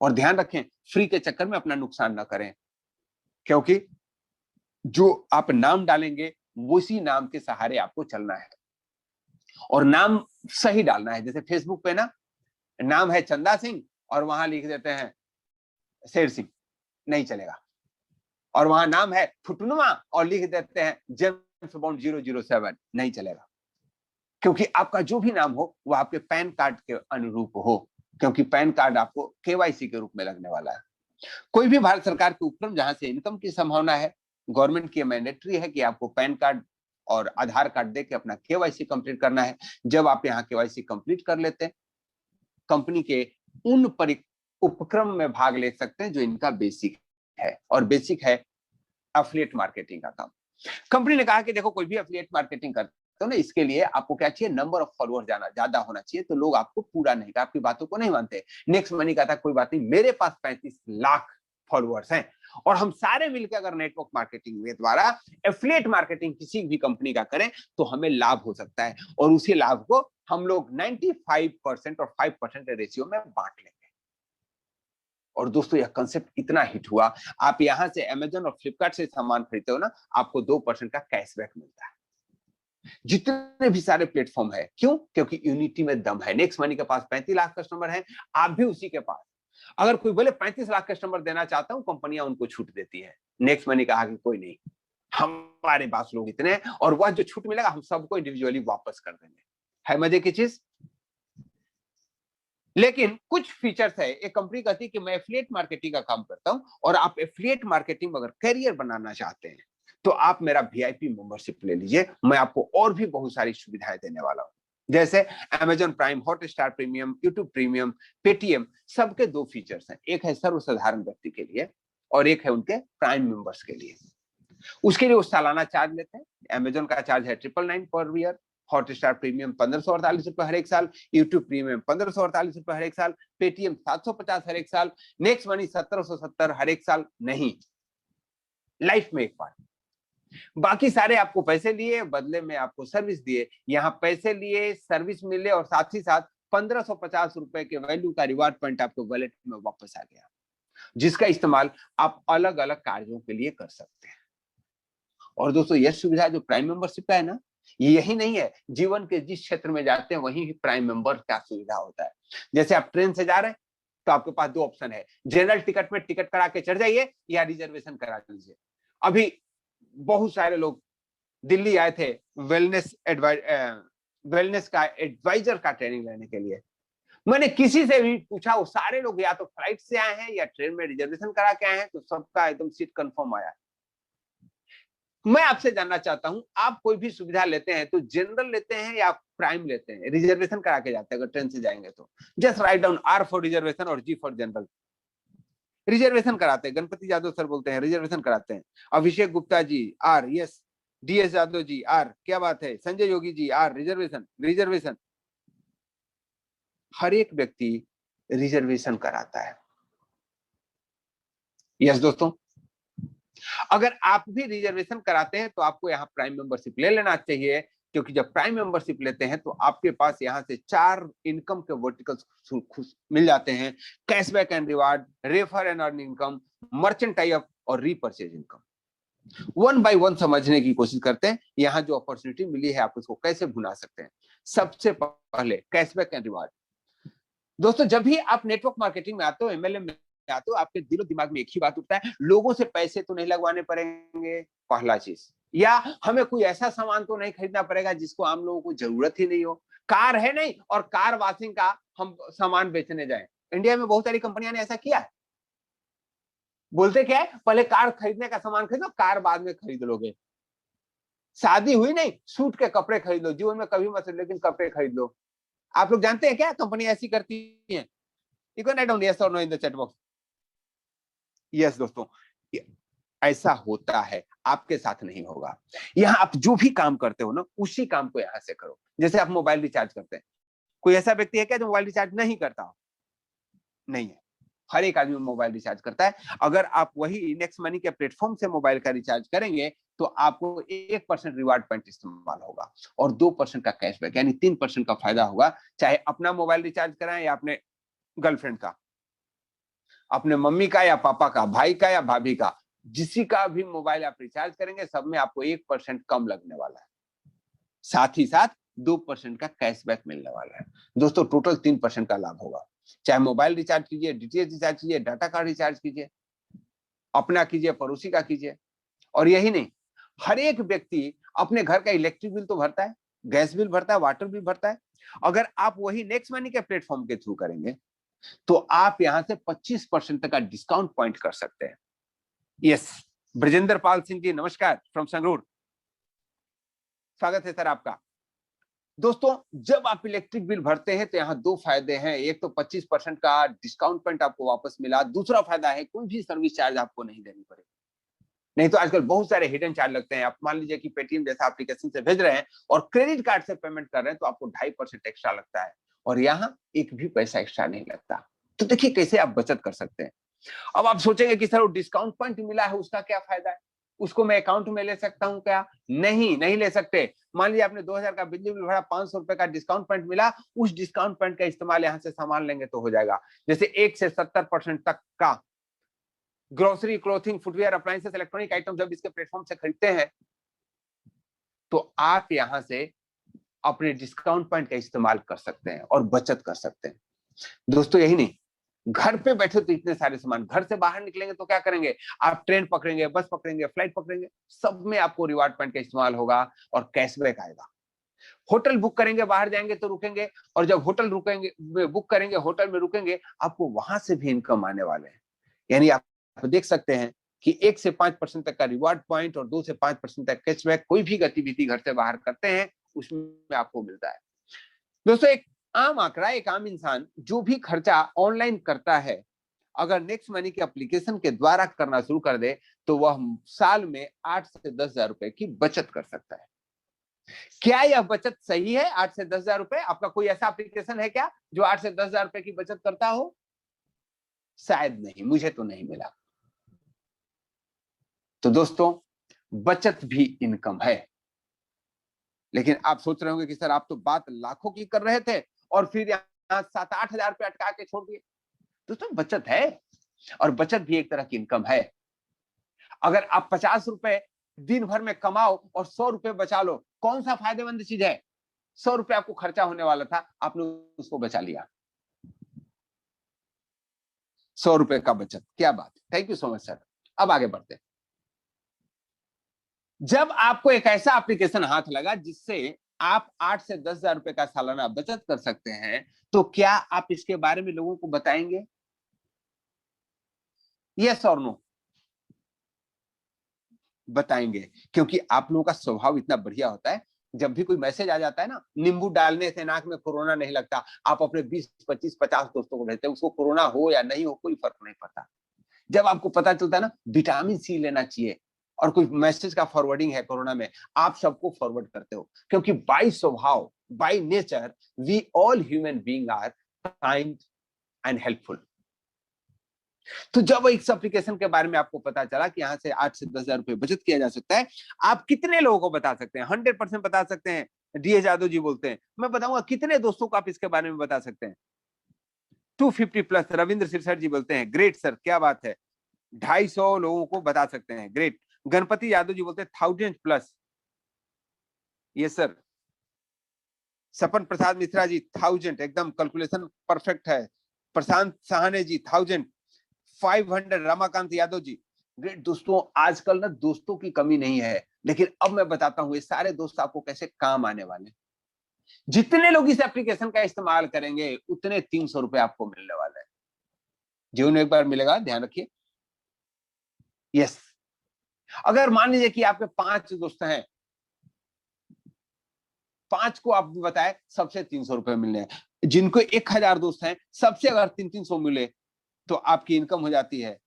और ध्यान रखें फ्री के चक्कर में अपना नुकसान ना करें, क्योंकि जो आप नाम डालेंगे उसी नाम के सहारे आपको चलना है, और नाम सही डालना है। जैसे फेसबुक पे ना नाम है चंदा सिंह और वहां लिख देते हैं शेर सिंह, नहीं चलेगा। और वहां नाम है फुटनुमा और लिख देते हैं जेम्स बॉन्ड 007, नहीं चलेगा। क्योंकि आपका जो भी नाम हो वो आपके पैन कार्ड के अनुरूप हो, क्योंकि पैन कार्ड आपको केवाईसी के रूप में लगने वाला है। कोई भी भारत सरकार के उपक्रम जहां से इनकम की संभावना है, गवर्नमेंट की मैंडेटरी है कि आपको पैन कार्ड और आधार कार्ड देके अपना केवाईसी कंप्लीट करना है। जब आप यहाँ केवाईसी कंप्लीट कर लेते हैं, कंपनी के उन उपक्रम में भाग ले सकते हैं जो इनका बेसिक है, और बेसिक है एफिलिएट मार्केटिंग का काम। कंपनी ने कहा कि देखो कोई भी एफिलिएट मार्केटिंग करते हो ना, इसके लिए आपको क्या चाहिए, नंबर ऑफ फॉलोअर ज्यादा होना चाहिए, तो लोग आपको पूरा नहीं, आपकी बातों को नहीं मानते। नेक्स्ट मनी का था कोई बात नहीं, मेरे पास 35 लाख फॉलोअर्स हैं और हम सारे मिलकर अगर नेटवर्क मार्केटिंग के द्वारा एफिलिएट मार्केटिंग किसी भी कंपनी का करें तो हमें लाभ हो सकता है, और उसी लाभ को हम लोग 95% और 5% के रेशियो में बांट लेंगे। और दोस्तों यह कंसेप्ट इतना हिट हुआ, आप यहां से अमेजन और फ्लिपकार्ट से सामान खरीदते हो ना, आपको 2% का कैशबैक मिलता है। जितने भी सारे प्लेटफॉर्म है, क्यों? क्योंकि यूनिटी में दम है। नेक्स्ट मनी के पास 35 लाख कस्टमर हैं, आप भी उसी के पास। अगर कोई बोले 35 लाख कस्टमर देना चाहता हूं, कंपनियां उनको छूट देती है। नेक्स्ट मनी कहा कि कोई नहीं, हमारे पास लोग इतने हैं और वह जो छूट मिलेगा हम सबको इंडिविजुअली वापस कर देंगे। है मजे की चीज। लेकिन कुछ फीचर्स है, एक कंपनी कहती है कि मैं एफिलिएट मार्केटिंग का काम करता हूं, और आप एफिलिएट मार्केटिंग में अगर करियर बनाना चाहते हैं तो आप मेरा वीआईपी मेंबरशिप ले लीजिए, मैं आपको और भी बहुत सारी सुविधाएं देने वाला हूं। जैसे Amazon prime, Hotstar premium, YouTube premium, Paytm, सबके 2 फीचर्स हैं। एक है सर्वसाधारण व्यक्ति के लिए और एक है उनके प्राइम मेंबर्स के लिए। उसके लिए वो सालाना चार्ज लेते हैं। अमेजन का चार्ज है 999 पर ईयर, हॉटस्टार प्रीमियम 1548 रुपए हर एक साल, यूट्यूब प्रीमियम 1548 रुपए हर एक साल, पेटीएम 750 हर एक साल, नेक्स्ट मनी 1770 हर एक साल। नहीं, लाइफ में एक बार। बाकी सारे आपको पैसे लिए, बदले में आपको सर्विस दिए। यहाँ पैसे लिए, सर्विस मिले और साथ ही साथ 1550 रुपए के वैल्यू का रिवार्ड पॉइंट आपको वॉलेट में वापस आ गया, जिसका इस्तेमाल आप अलग अलग कार्यों के लिए कर सकते हैं। और दोस्तों यह सुविधा जो प्राइम मेंबरशिप का है ना, यही नहीं है, जीवन के जिस क्षेत्र में जाते हैं वहीं प्राइम मेंबर का सुविधा होता है। जैसे आप ट्रेन से जा रहे हैं तो आपके पास 2 ऑप्शन है, जनरल टिकट में टिकट करा के चढ़ जाइए या रिजर्वेशन करा लीजिए। अभी बहुत सारे लोग दिल्ली आए थे वेलनेस का एडवाइजर का ट्रेनिंग लेने के लिए। मैंने किसी से भी पूछा, वो सारे लोग या तो फ्लाइट से आए हैं या ट्रेन में रिजर्वेशन करा के आए हैं, तो सबका एकदम सीट कंफर्म आया। मैं आपसे जानना चाहता हूं, आप कोई भी सुविधा लेते हैं तो जनरल लेते हैं या प्राइम लेते हैं? रिजर्वेशन करा के जाते हैं अगर ट्रेन से जाएंगे तो? Just write down R for reservation और जी फॉर जनरल। रिजर्वेशन कराते हैं। गणपति यादव सर बोलते हैं रिजर्वेशन कराते हैं। Abhishek Gupta ji are, yes. DS Yadav ji are, क्या बात है। Sanjay Yogi ji are, reservation reservation. हर एक व्यक्ति रिजर्वेशन कराता है। यस दोस्तों, अगर आप भी रिजर्वेशन कराते हैं तो आपको यहाँ प्राइम मेंबरशिप ले लेना चाहिए, क्योंकि जब प्राइम मेंबरशिप लेते हैं तो आपके पास यहाँ से 4 इनकम के वर्टिकल्स मिल जाते हैं। Cashback and reward, refer and earn income, merchant tie up और रीपर्चेज इनकम। 1 बाय 1 समझने की कोशिश करते हैं। यहाँ जो अपॉर्चुनिटी मिली है आप उसको कैसे भुना सकते हैं। सबसे पहले कैशबैक एंड रिवार्ड। दोस्तों जब भी आप नेटवर्क मार्केटिंग में आते हो, एमएलएम में आते हो, आपके दिलो दिमाग में एक ही बात उठता है, लोगों से पैसे तो नहीं लगवाने पड़ेंगे, पहला चीज, या हमें कोई ऐसा सामान तो नहीं खरीदना पड़ेगा जिसको आम लोगों को जरूरत ही नहीं हो। कार है नहीं और कार वॉशिंग का हम सामान बेचने जाएं। इंडिया में बहुत सारी कंपनियां ने ऐसा किया है। बोलते क्या है, पहले कार खरीदने का सामान खरीदो, कार बाद में खरीद लोगे। शादी हुई नहीं, सूट के कपड़े खरीद लो। जीवन में कभी मत, लेकिन कपड़े खरीद लो। आप लोग जानते हैं क्या कंपनी ऐसी करती है? You can write down yes और no in the chat box. Yes दोस्तों, ऐसा होता है, आपके साथ नहीं होगा। यहाँ आप जो भी काम करते हो ना, उसी काम को यहाँ से करो। जैसे आप मोबाइल रिचार्ज करते हैं, कोई ऐसा व्यक्ति है क्या जो मोबाइल रिचार्ज नहीं करता हो? नहीं है, हर एक आदमी मोबाइल रिचार्ज करता है। अगर आप वही नेक्स्ट मनी के प्लेटफॉर्म से मोबाइल का रिचार्ज करेंगे तो आपको 1% रिवार्ड पॉइंट इस्तेमाल होगा और 2% का कैशबैक, यानी 3% का फायदा होगा, चाहे अपना मोबाइल रिचार्ज कराएं या अपने गर्लफ्रेंड का, अपने मम्मी का या पापा का, भाई का या भाभी का, जिसी का भी मोबाइल आप रिचार्ज करेंगे सब में आपको 1% कम लगने वाला है, साथ ही साथ 2% का कैशबैक मिलने वाला है। दोस्तों टोटल 3% का लाभ होगा। चाहे मोबाइल रिचार्ज कीजिए, डीटीएच रिचार्ज कीजिए, डाटा कार्ड रिचार्ज कीजिए, अपना कीजिए, पड़ोसी का कीजिए। और यही नहीं, हर एक व्यक्ति अपने घर का इलेक्ट्रिक बिल तो भरता है, गैस बिल भरता है, वाटर बिल भरता है। अगर आप वही नेक्स्ट मनी के प्लेटफॉर्म के थ्रू करेंगे तो आप यहां से 25% तक का डिस्काउंट पॉइंट कर सकते हैं। यस, ब्रजेंद्र पाल सिंह जी नमस्कार फ्रॉम संगरूर, स्वागत है सर आपका। दोस्तों जब आप इलेक्ट्रिक बिल भरते हैं तो यहाँ दो फायदे हैं, एक तो 25% का डिस्काउंट पॉइंट आपको वापस मिला, दूसरा फायदा है कोई भी सर्विस चार्ज आपको नहीं देनी पड़ेगी। नहीं तो आजकल बहुत सारे हिडन चार्ज लगते हैं। आप मान लीजिए कि पेटीएम जैसा एप्लीकेशन से भेज रहे हैं और क्रेडिट कार्ड से पेमेंट कर रहे हैं तो आपको 2.5% एक्स्ट्रा लगता है, और यहाँ एक भी पैसा एक्स्ट्रा नहीं लगता। तो देखिए कैसे आप बचत कर सकते हैं। अब आप सोचेंगे कि सर वो डिस्काउंट पॉइंट मिला है उसका क्या फायदा है, उसको मैं अकाउंट में ले सकता हूं क्या? नहीं ले सकते। मान लीजिए आपने 2000 का बिजली बिल भरा, 500 रुपए का डिस्काउंट पॉइंट मिला, उस डिस्काउंट पॉइंट का इस्तेमाल यहाँ से सामान लेंगे तो हो जाएगा। जैसे 1 से 70% तक का grocery, clothing, footwear, appliances, electronic item जब इसके प्लेटफॉर्म से खरीदते हैं तो आप यहां से अपने डिस्काउंट पॉइंट का इस्तेमाल कर सकते हैं और बचत कर सकते हैं। दोस्तों यही नहीं, घर पे बैठे तो इतने सारे सामान, घर से बाहर निकलेंगे तो क्या करेंगे, आप ट्रेन पकड़ेंगे, बस पकड़ेंगे, फ्लाइट पकड़ेंगे, सब में आपको रिवार्ड पॉइंट का इस्तेमाल होगा और कैशबैक आएगा। होटल बुक करेंगे, बाहर जाएंगे तो रुकेंगे, और जब होटल बुक करेंगे, होटल में रुकेंगे, आपको वहां से भी इनकम आने वाले हैं। यानी आप देख सकते हैं कि 1 से 5% तक का रिवार्ड पॉइंट और 2 से 5% तक कैशबैक, कोई भी गतिविधि घर से बाहर करते हैं उसमें आपको मिलता है। दोस्तों एक आम आंकड़ा, एक आम इंसान जो भी खर्चा ऑनलाइन करता है, अगर नेक्स्ट मनी के एप्लीकेशन के द्वारा करना शुरू कर दे तो वह साल में 8 से 10,000 रुपए की बचत कर सकता है। क्या यह बचत सही है? 8 से 10,000 रुपए, आपका कोई ऐसा एप्लीकेशन है क्या जो 8 से 10,000 रुपए की बचत करता हो? शायद नहीं, मुझे तो नहीं मिला। तो दोस्तों बचत भी इनकम है। लेकिन आप सोच रहे होंगे कि सर आप तो बात लाखों की कर रहे थे और फिर यहाँ 7-8 हजार रुपए अटका के छोड़ दिए। दोस्तों बचत है, और बचत भी एक तरह की इनकम है। अगर आप 50 रुपए दिन भर में कमाओ और 100 रुपए बचा लो, कौन सा फायदेमंद चीज है? 100 रुपए आपको खर्चा होने वाला था, आपने उसको बचा लिया। 100 रुपए का बचत, क्या बात। Thank you so much sir. अब आगे बढ़ते हैं। जब आपको एक ऐसा एप्लीकेशन हाथ लगा जिससे आप 8 से 10,000 रुपए का सालाना बचत कर सकते हैं, तो क्या आप इसके बारे में लोगों को बताएंगे? यस और नो? बताएंगे, क्योंकि आप लोगों का स्वभाव इतना बढ़िया होता है। जब भी कोई मैसेज आ जाता है ना, नींबू डालने से नाक में कोरोना नहीं लगता, आप अपने 20, 25, 50 दोस्तों को भेजते हैं, उसको कोरोना हो या नहीं हो कोई फर्क नहीं पड़ता। जब आपको पता चलता है ना विटामिन सी लेना चाहिए और कोई मैसेज का फॉरवर्डिंग है कोरोना में, आप सबको फॉरवर्ड करते हो, क्योंकि बाय स्वभाव, by nature, we all human being are kind and helpful. तो जब इस एप्लीकेशन के बारे में आपको पता चला कि यहां से 8 से 10,000 रुपए बचत किया जा सकता है, आप कितने लोगों को बता सकते हैं? 100% बता सकते हैं। डीएस यादव जी बोलते हैं, मैं बताऊंगा कितने दोस्तों को आप इसके बारे में बता सकते हैं? 250+। रविंद्र सिरसट जी बोलते हैं, ग्रेट सर, क्या बात है। 250 लोगों को बता सकते हैं, ग्रेट। गणपति यादव जी बोलते हैं 1000+। Yes sir. सपन प्रसाद मिश्रा जी 1000, एकदम कैलकुलेशन परफेक्ट है। प्रशांत सहाने जी 1000। 500 रमाकांत यादव जी, ग्रेट। दोस्तों आजकल ना दोस्तों की कमी नहीं है, लेकिन अब मैं बताता हूं ये सारे दोस्त आपको कैसे काम आने वाले। जितने लोग इस एप्लीकेशन का इस्तेमाल करेंगे उतने 300 रुपए आपको मिलने वाले हैं। जीवन में एक बार मिलेगा, ध्यान रखिए। यस, अगर मान लीजिए कि आपके 5 दोस्त हैं, 5 को आप बताए सबसे 300 रुपए मिलने हैं। जिनको 1000 दोस्त हैं, सबसे अगर 300 मिले तो आपकी इनकम हो जाती है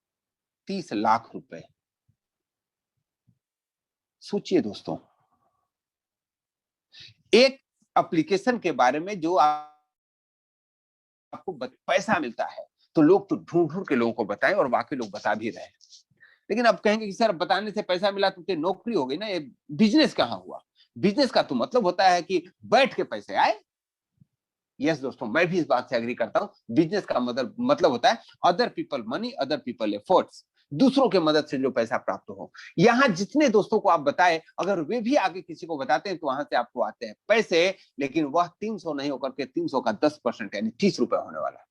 30 लाख रुपए। सोचिए दोस्तों, एक एप्लीकेशन के बारे में जो आपको पैसा मिलता है, तो लोग तो ढूंढ ढूंढ के लोगों को बताएं, और बाकी लोग बता भी रहे हैं। लेकिन अब कहेंगे कि सर बताने से पैसा मिला तो तेरी नौकरी हो गई ना, ये बिजनेस कहाँ हुआ? बिजनेस का तो मतलब होता है कि बैठ के पैसे आए। यस दोस्तों, मैं भी इस बात से एग्री करता हूं। बिजनेस का मतलब होता है other people money, other people efforts, दूसरों के मदद से जो पैसा प्राप्त हो। यहां जितने दोस्तों को आप बताए, अगर वे भी आगे किसी को बताते हैं तो वहां से आपको आते हैं पैसे, लेकिन वह 300 नहीं होकर के 300 का 10% यानी 30 रुपए होने वाला है।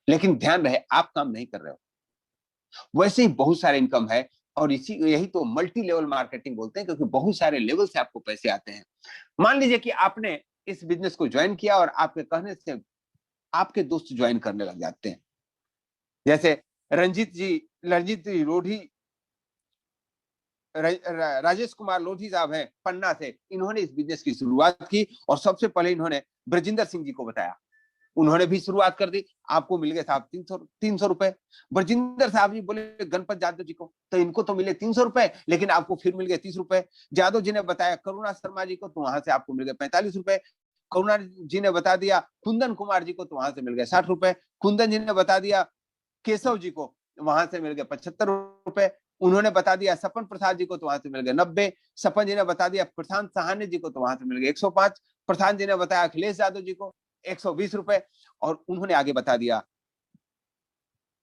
लेकिन ध्यान रहे, आप काम नहीं कर रहे हो। वैसे ही बहुत सारे इनकम है, और यही तो मल्टी लेवल मार्केटिंग बोलते हैं, क्योंकि बहुत सारे लेवल से आपको पैसे आते हैं। मान लीजिए कि आपने इस बिजनेस को ज्वाइन किया और आपके कहने से आपके दोस्त ज्वाइन करने लग जाते हैं। जैसे रंजीत जी लोधी, राजेश कुमार लोधी साहब हैं पन्ना से, इन्होंने इस बिजनेस की शुरुआत की और सबसे पहले इन्होंने ब्रजिंदर सिंह जी को बताया। उन्होंने भी शुरुआत कर दी, आपको मिल गए साहब 300 रुपए। ब्रजिंदर साहब जी बोले गणपत यादव जी को, तो इनको तो मिले 300 रुपए, लेकिन आपको फिर मिल गए 30 रुपए। यादव जी ने बताया करुणा शर्मा जी को, तो वहां से आपको मिल गए 45 रुपए। करुणा जी ने बता दिया कुंदन कुमार जी को, तो वहां से मिल गए 60 रुपए। कुंदन जी ने बता दिया केशव जी को, वहां से मिल गए 75 रुपए। उन्होंने बता दिया सपन प्रसाद जी को, तो वहां से मिल गए 90। सपन जी ने बता दिया प्रशांत सहानी जी को, तो वहां से मिल गए 105। प्रशांत जी ने बताया अखिलेश यादव जी को 120 रुपए, और उन्होंने आगे बता दिया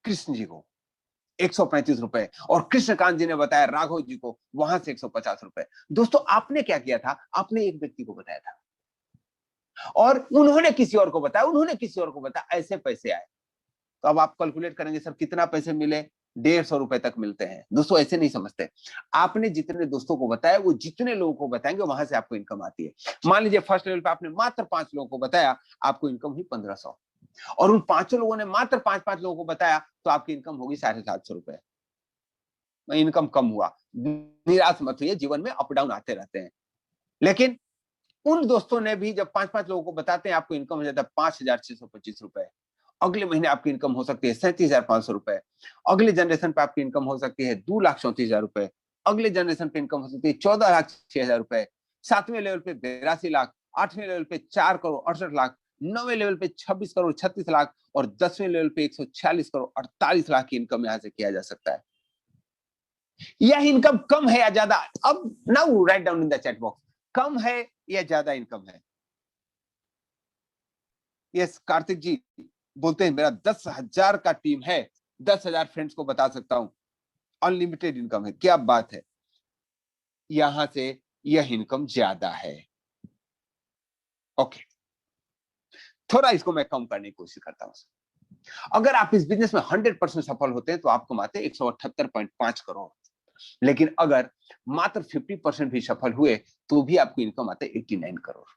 कृष्ण जी को 135 रुपए, और कृष्णकांत जी ने बताया राघव जी को, वहां से 150 रुपए। दोस्तों आपने क्या किया था, आपने एक व्यक्ति को बताया था और उन्होंने किसी और को बताया, उन्होंने किसी और को बताया, ऐसे पैसे आए। तो अब आप कैलकुलेट करेंगे सर कितना पैसे मिले, 150 रुपए तक मिलते हैं। दोस्तों ऐसे नहीं समझते, आपने जितने दोस्तों को बताया वो जितने लोगों को बताएंगे वहां से आपको इनकम आती है। मान लीजिए फर्स्ट लेवल पे आपने मात्र 5 लोगों को बताया, आपको इनकम हुई 1500, और उन 5 लोगों ने मात्र 5 लोगों को बताया, तो आपकी इनकम होगी 750 रुपए। इनकम कम हुआ, निराश मत होइए, जीवन में अप डाउन आते रहते हैं। लेकिन उन दोस्तों ने भी जब 5 लोगों को बताते हैं, आपको इनकम हो जाता है 5625 रुपए। अगले महीने आपकी इनकम हो सकती है 37,500 रुपए। अगले जनरेशन पे आपकी इनकम हो सकती है 2,34,000 रुपए। अगले जनरेशन पे इनकम हो सकती है 14,06,000 रुपए। 7वें लेवल पे 82 लाख, 8वें लेवल पे 4 करोड़ 68 लाख, 9वें लेवल पे 26 करोड़ 36 लाख, और 10वें लेवल पे 146 करोड़ 48 लाख की इनकम यहां से किया जा सकता है। यह इनकम कम है या ज्यादा? अब now write down in the chat box, कम है या ज्यादा इनकम है? यस कार्तिक जी बोलते हैं मेरा 10,000 का टीम है, 10,000 फ्रेंड्स को बता सकता हूं, अनलिमिटेड इनकम है। क्या बात है, यहां से यह इनकम ज्यादा है। ओके, थोड़ा इसको मैं कम करने की कोशिश करता हूं। अगर आप इस बिजनेस में 100% सफल होते हैं तो आप कमाते 178.5 करोड़, लेकिन अगर मात्र 50% भी सफल हुए तो भी आपको इनकम आते 89 करोड़।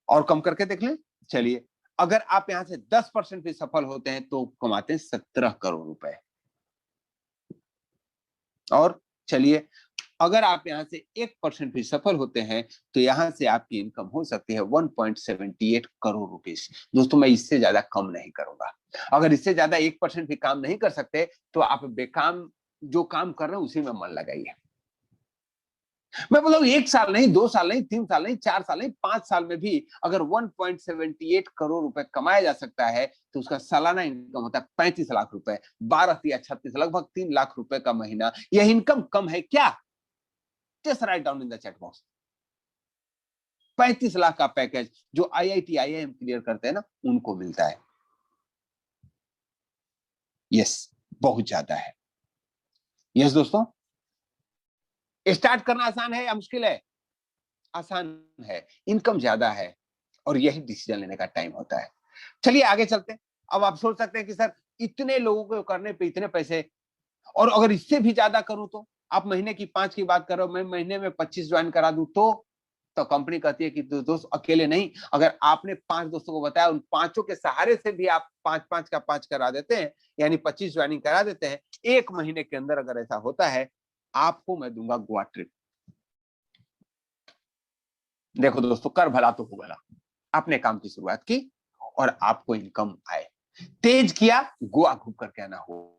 और कम करके देख लें, चलिए अगर आप यहां से 10% भी सफल होते हैं तो कमाते हैं 17 करोड़ रुपए। और चलिए अगर आप यहां से 1% भी सफल होते हैं तो यहां से आपकी इनकम हो सकती है 1.78 करोड़ रुपीस। दोस्तों मैं इससे ज्यादा कम नहीं करूंगा। अगर इससे ज्यादा 1% भी काम नहीं कर सकते तो आप बेकाम जो काम कर रहे हैं उसी में मन लगाइए। मैं बोला 1 साल नहीं, 2 साल नहीं, 3 साल नहीं, 4 साल नहीं, 5 साल में भी अगर 1.78 करोड़ रुपए कमाया जा सकता है तो उसका सालाना इनकम होता है 35 लाख रुपए, 12 या 36 लगभग 3 लाख रुपए का महीना। यह इनकम कम है क्या? Just write down in the chat box. 35 lakh का पैकेज जो IIT IIM क्लियर करते हैं ना उनको मिलता है। यस, बहुत ज्यादा है। यस दोस्तों, स्टार्ट करना आसान है या मुश्किल है? आसान है, इनकम ज्यादा है, और यही डिसीजन लेने का टाइम होता है। चलिए आगे चलते हैं। अब आप सोच सकते हैं कि सर इतने लोगों को करने पे इतने पैसे, और अगर इससे भी ज्यादा करूं तो? आप महीने की 5 की बात कर रहे हो, मैं महीने में 25 ज्वाइन करा दूं तो कंपनी कहती है कि दोस्त अकेले नहीं, अगर आपने 5 दोस्तों को बताया, उन 5 के सहारे से भी आप 5 का 5 करा देते हैं, यानी 25 ज्वाइनिंग करा देते हैं, 1 महीने के अंदर अगर ऐसा होता है, आपको मैं दूंगा गोवा ट्रिप। देखो दोस्तों, कर भला तो हो भला। आपने काम की शुरुआत की और आपको इनकम आए, तेज किया, गोवा घूम करके आना हो।